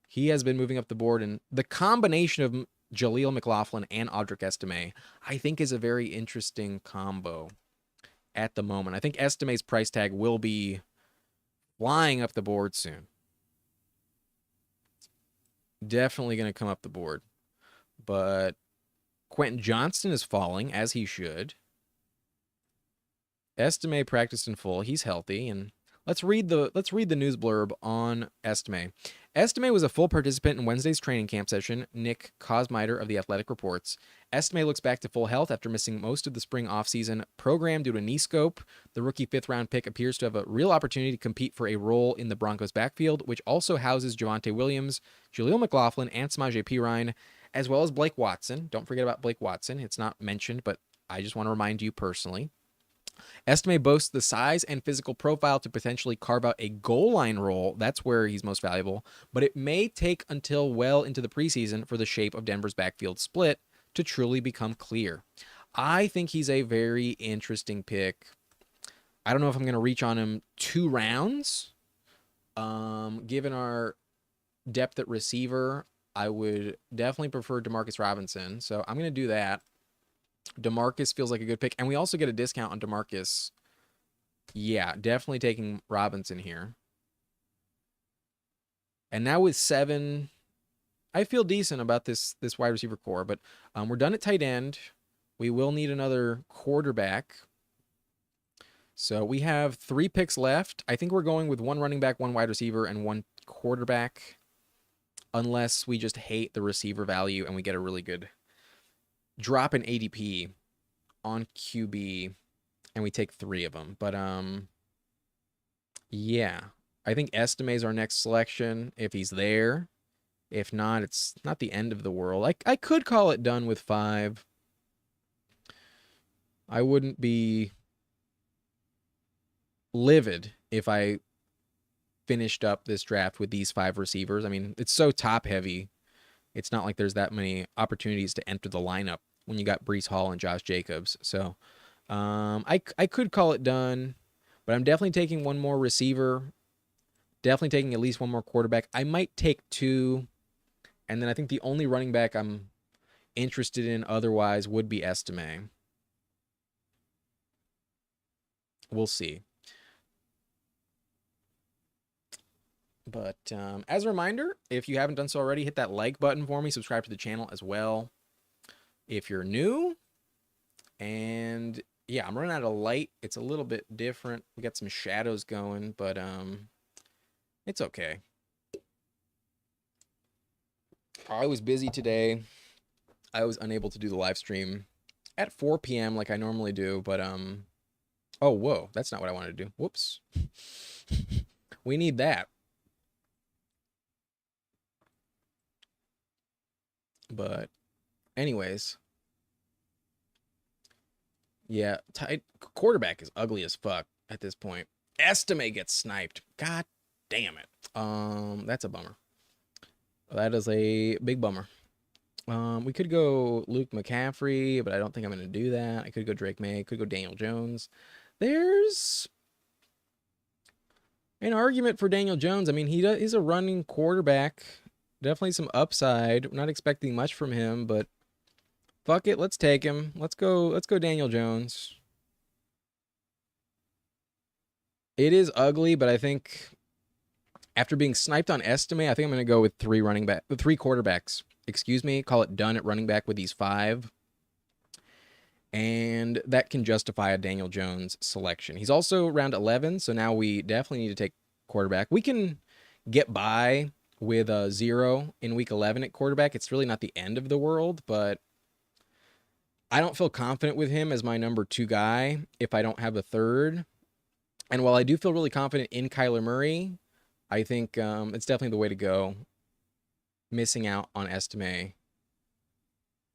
He has been moving up the board, and the combination of Jaleel McLaughlin and Audric Estime, I think, is a very interesting combo at the moment. I think Estime's price tag will be flying up the board soon. Definitely going to come up the board. But Quentin Johnston is falling, as he should. Estime practiced in full. He's healthy, and let's read the news blurb on Estime. Estime was a full participant in Wednesday's training camp session, Nick Kosmider of The Athletic reports. Estime looks back to full health after missing most of the spring offseason program due to a knee scope. The rookie 5th-round pick appears to have a real opportunity to compete for a role in the Broncos' backfield, which also houses Javonte Williams, Jaleel McLaughlin, and Samaje Perine, as well as Blake Watson. Don't forget about Blake Watson. It's not mentioned, but I just want to remind you personally. Estime boasts the size and physical profile to potentially carve out a goal line role. That's where he's most valuable. But it may take until well into the preseason for the shape of Denver's backfield split to truly become clear. I think he's a very interesting pick. I don't know if I'm going to reach on him 2 rounds. Given our depth at receiver, I would definitely prefer Demarcus Robinson. So I'm going to do that. DeMarcus feels like a good pick. And we also get a discount on DeMarcus. Yeah, definitely taking Robinson here. And now with 7, I feel decent about this wide receiver core. But we're done at tight end. We will need another quarterback. So we have 3 picks left. I think we're going with 1 running back, 1 wide receiver, and 1 quarterback. Unless we just hate the receiver value and we get a really good drop in ADP on QB and we take 3 of them. But yeah, I think Estime is our next selection if he's there. If not, it's not the end of the world. I could call it done with 5. I wouldn't be livid if I finished up this draft with these 5 receivers. I mean, it's so top heavy. It's not like there's that many opportunities to enter the lineup when you got Breece Hall and Josh Jacobs. So I could call it done, but I'm definitely taking 1 more receiver. Definitely taking at least 1 more quarterback. I might take 2, and then I think the only running back I'm interested in otherwise would be Estime. We'll see. But as a reminder, if you haven't done so already, hit that like button for me. Subscribe to the channel as well if you're new. And yeah, I'm running out of light. It's a little bit different. We got some shadows going, but it's okay. I was busy today. I was unable to do the live stream at 4 p.m. like I normally do, but oh, whoa, that's not what I wanted to do. Whoops. We need that. But anyways, yeah, quarterback is ugly as fuck at this point. Estime gets sniped. God damn it. That's a bummer. That is a big bummer. We could go Luke McCaffrey, but I don't think I'm going to do that. I could go Drake May. Could go Daniel Jones. There's an argument for Daniel Jones. I mean, he's a running quarterback. Definitely some upside. I'm not expecting much from him, but fuck it. Let's take him. Let's go Daniel Jones. It is ugly, but I think after being sniped on Estime, I think I'm going to go with 3 quarterbacks. Excuse me. Call it done at running back with these 5. And that can justify a Daniel Jones selection. He's also round 11, so now we definitely need to take quarterback. We can get by with a 0 in week 11 at quarterback. It's really not the end of the world, but I don't feel confident with him as my number 2 guy if I don't have a 3rd. And while I do feel really confident in Kyler Murray, I think it's definitely the way to go. Missing out on Estime.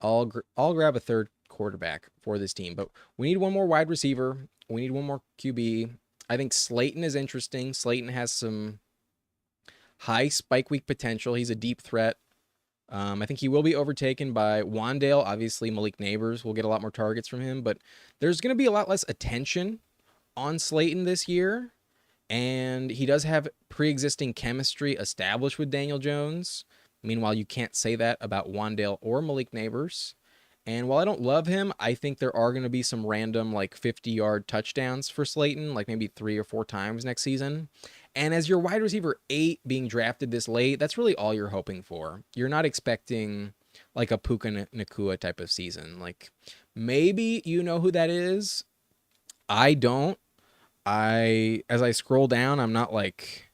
I'll grab a 3rd quarterback for this team, but we need 1 more wide receiver. We need 1 more QB. I think Slayton is interesting. Slayton has some high spike week potential. He's a deep threat. I think he will be overtaken by Wan'Dale. Obviously, Malik Neighbors will get a lot more targets from him, but there's going to be a lot less attention on Slayton this year, and he does have pre-existing chemistry established with Daniel Jones. Meanwhile, you can't say that about Wan'Dale or Malik Neighbors. And while I don't love him, I think there are going to be some random like 50-yard touchdowns for Slayton, like maybe 3 or 4 times next season. And as your wide receiver 8 being drafted this late, that's really all you're hoping for. You're not expecting like a Puka Nacua type of season. Like maybe you know who that is. I don't. As I scroll down, I'm not like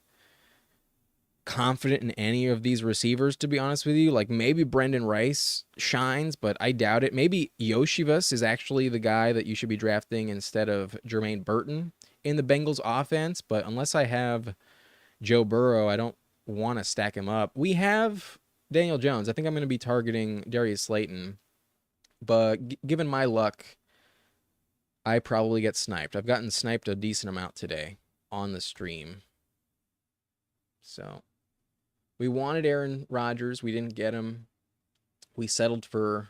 confident in any of these receivers, to be honest with you. Like maybe Brendan Rice shines, but I doubt it. Maybe Yoshivas is actually the guy that you should be drafting instead of Jermaine Burton in the Bengals offense. But unless I have Joe Burrow, I don't want to stack him up. We have Daniel Jones. I think I'm going to be targeting Darius Slayton, but given my luck, I probably get sniped. I've gotten sniped a decent amount today on the stream. So we wanted Aaron Rodgers. We didn't get him. We settled for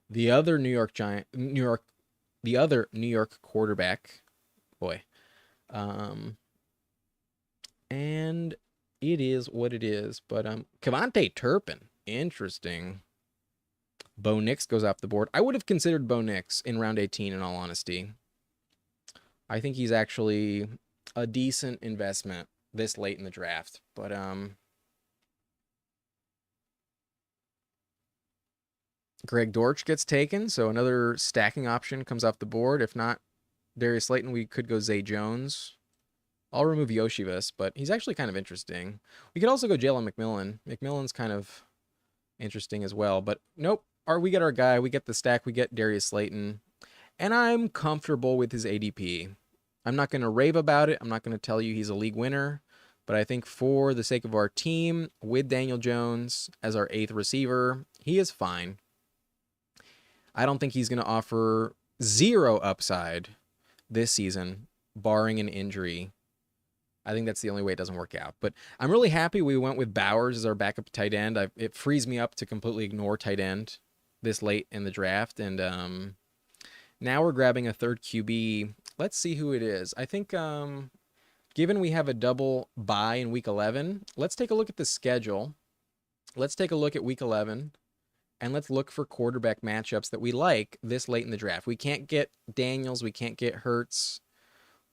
the other the other New York quarterback. Boy. Um, and it is what it is. But KaVontae Turpin, interesting. Bo Nix goes off the board. I would have considered Bo Nix in round 18, in all honesty. I think he's actually a decent investment this late in the draft. But Greg Dortch gets taken, so another stacking option comes off the board. If not Darius Slayton, we could go Zay Jones. I'll remove Yoshivas, but he's actually kind of interesting. We could also go Jalen McMillan. McMillan's kind of interesting as well, but nope. We get our guy. We get the stack. We get Darius Slayton, and I'm comfortable with his ADP. I'm not going to rave about it. I'm not going to tell you he's a league winner, but I think for the sake of our team, with Daniel Jones as our 8th receiver, he is fine. I don't think he's going to offer zero upside this season, barring an injury. I think that's the only way it doesn't work out. But I'm really happy we went with Bowers as our backup tight end. It frees me up to completely ignore tight end this late in the draft. And now we're grabbing a third QB. Let's see who it is. I think given we have a double bye in week 11, let's take a look at the schedule. Let's take a look at week 11. And let's look for quarterback matchups that we like this late in the draft. We can't get Daniels. We can't get Hurts.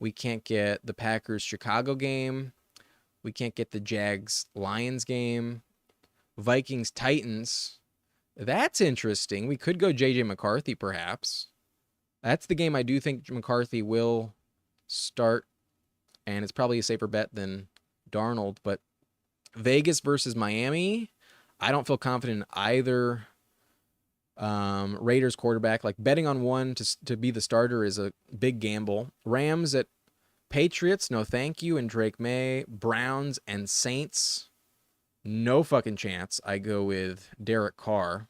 We can't get the Packers-Chicago game. We can't get the Jags-Lions game. Vikings-Titans. That's interesting. We could go J.J. McCarthy, perhaps. That's the game I do think McCarthy will start, and it's probably a safer bet than Darnold. But Vegas versus Miami, I don't feel confident in either Raiders quarterback. Like, betting on one to be the starter is a big gamble. Rams at Patriots, no thank you, and Drake May. Browns and Saints, no fucking chance. I go with Derek Carr.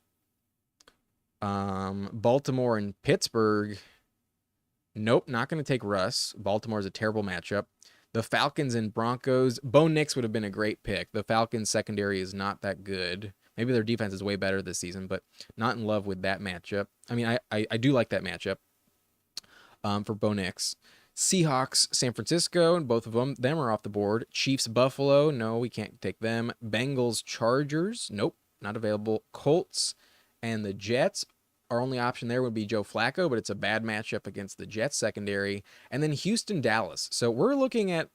Baltimore and Pittsburgh, nope, not going to take Russ. Baltimore's a terrible matchup. The Falcons and Broncos, Bo Nix would have been a great pick. The Falcons secondary is not that good. Maybe their defense is way better this season, but not in love with that matchup. I mean, I do like that matchup for Bo Nix. Seahawks, San Francisco, and both of them are off the board. Chiefs, Buffalo, no, we can't take them. Bengals, Chargers, nope, not available. Colts and the Jets, our only option there would be Joe Flacco, but it's a bad matchup against the Jets secondary. And then Houston, Dallas. So we're looking at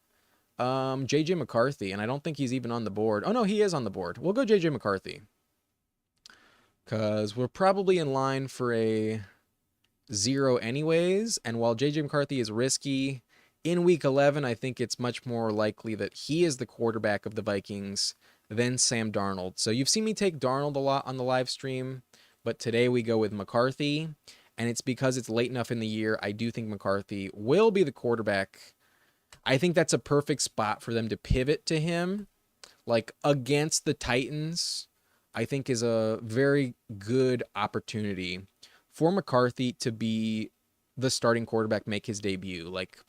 J.J. McCarthy, and I don't think he's even on the board. Oh, no, he is on the board. We'll go J.J. McCarthy, because we're probably in line for a 0 anyways. And while J.J. McCarthy is risky, in week 11, I think it's much more likely that he is the quarterback of the Vikings than Sam Darnold. So you've seen me take Darnold a lot on the live stream, but today we go with McCarthy, and it's because it's late enough in the year. I do think McCarthy will be the quarterback. I think that's a perfect spot for them to pivot to him, like against the Titans. I think is a very good opportunity for McCarthy to be the starting quarterback, make his debut. Like,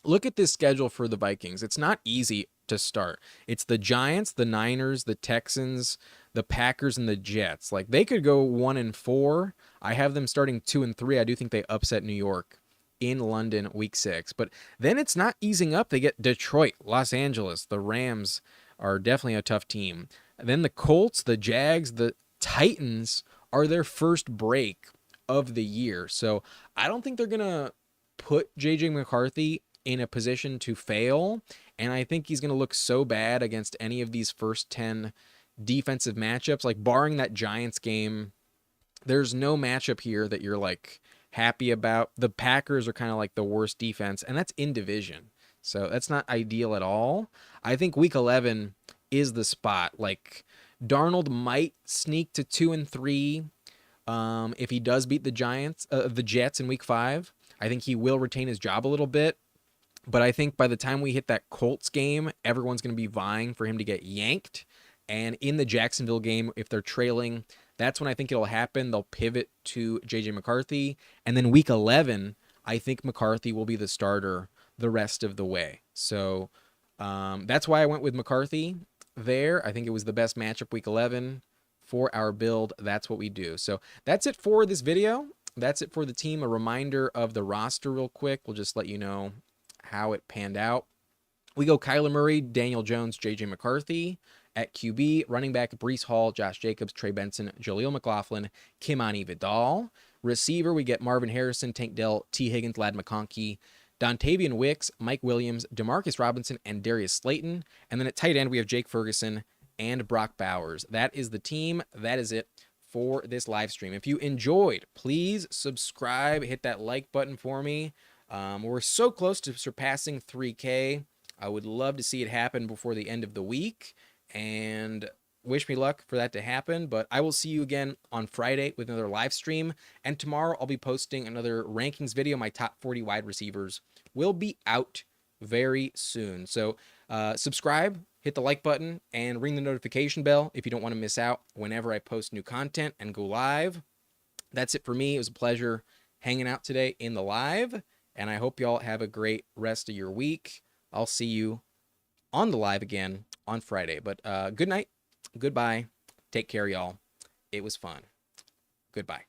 look at this schedule for the Vikings. It's not easy to start. It's the Giants, the Niners, the Texans, the Packers, and the Jets. Like, they could go 1-4. I have them starting 2-3. I do think they upset New York in London week 6. But then it's not easing up. They get Detroit, Los Angeles. The Rams are definitely a tough team. And then the Colts, the Jags, the Titans are their first break of the year. So I don't think they're going to put J.J. McCarthy in a position to fail. And I think he's going to look so bad against any of these first 10 defensive matchups. Like, barring that Giants game, there's no matchup here that you're like happy about. The Packers are kind of like the worst defense, and that's in division. So that's not ideal at all. I think week 11 is the spot. Like, Darnold might sneak to 2-3 if he does beat the Jets in week 5. I think he will retain his job a little bit. But I think by the time we hit that Colts game, everyone's going to be vying for him to get yanked. And in the Jacksonville game, if they're trailing, that's when I think it'll happen. They'll pivot to J.J. McCarthy. And then week 11, I think McCarthy will be the starter the rest of the way. So that's why I went with McCarthy there. I think it was the best matchup week 11 for our build. That's what we do. So that's it for this video. That's it for the team. A reminder of the roster real quick. We'll just let you know how it panned out. We go Kyler Murray, Daniel Jones, J.J. McCarthy. At QB, running back Breece Hall, Josh Jacobs, Trey Benson, Jaleel McLaughlin, Kimani Vidal. Receiver, we get Marvin Harrison, Tank Dell, T. Higgins, Lad McConkey, Dontavian Wicks, Mike Williams, Demarcus Robinson, and Darius Slayton. And then at tight end, we have Jake Ferguson and Brock Bowers. That is the team. That is it for this live stream. If you enjoyed, please subscribe, hit that like button for me. We're so close to surpassing 3K. I would love to see it happen before the end of the week, and wish me luck for that to happen. But I will see you again on Friday with another live stream, and tomorrow I'll be posting another rankings video. My top 40 wide receivers will be out very soon. So subscribe, hit the like button, and ring the notification bell if you don't want to miss out whenever I post new content and go live. That's it for me. It was a pleasure hanging out today in the live, and I hope y'all have a great rest of your week. I'll see you on the live again on Friday. But good night, goodbye, take care, y'all. It was fun. Goodbye.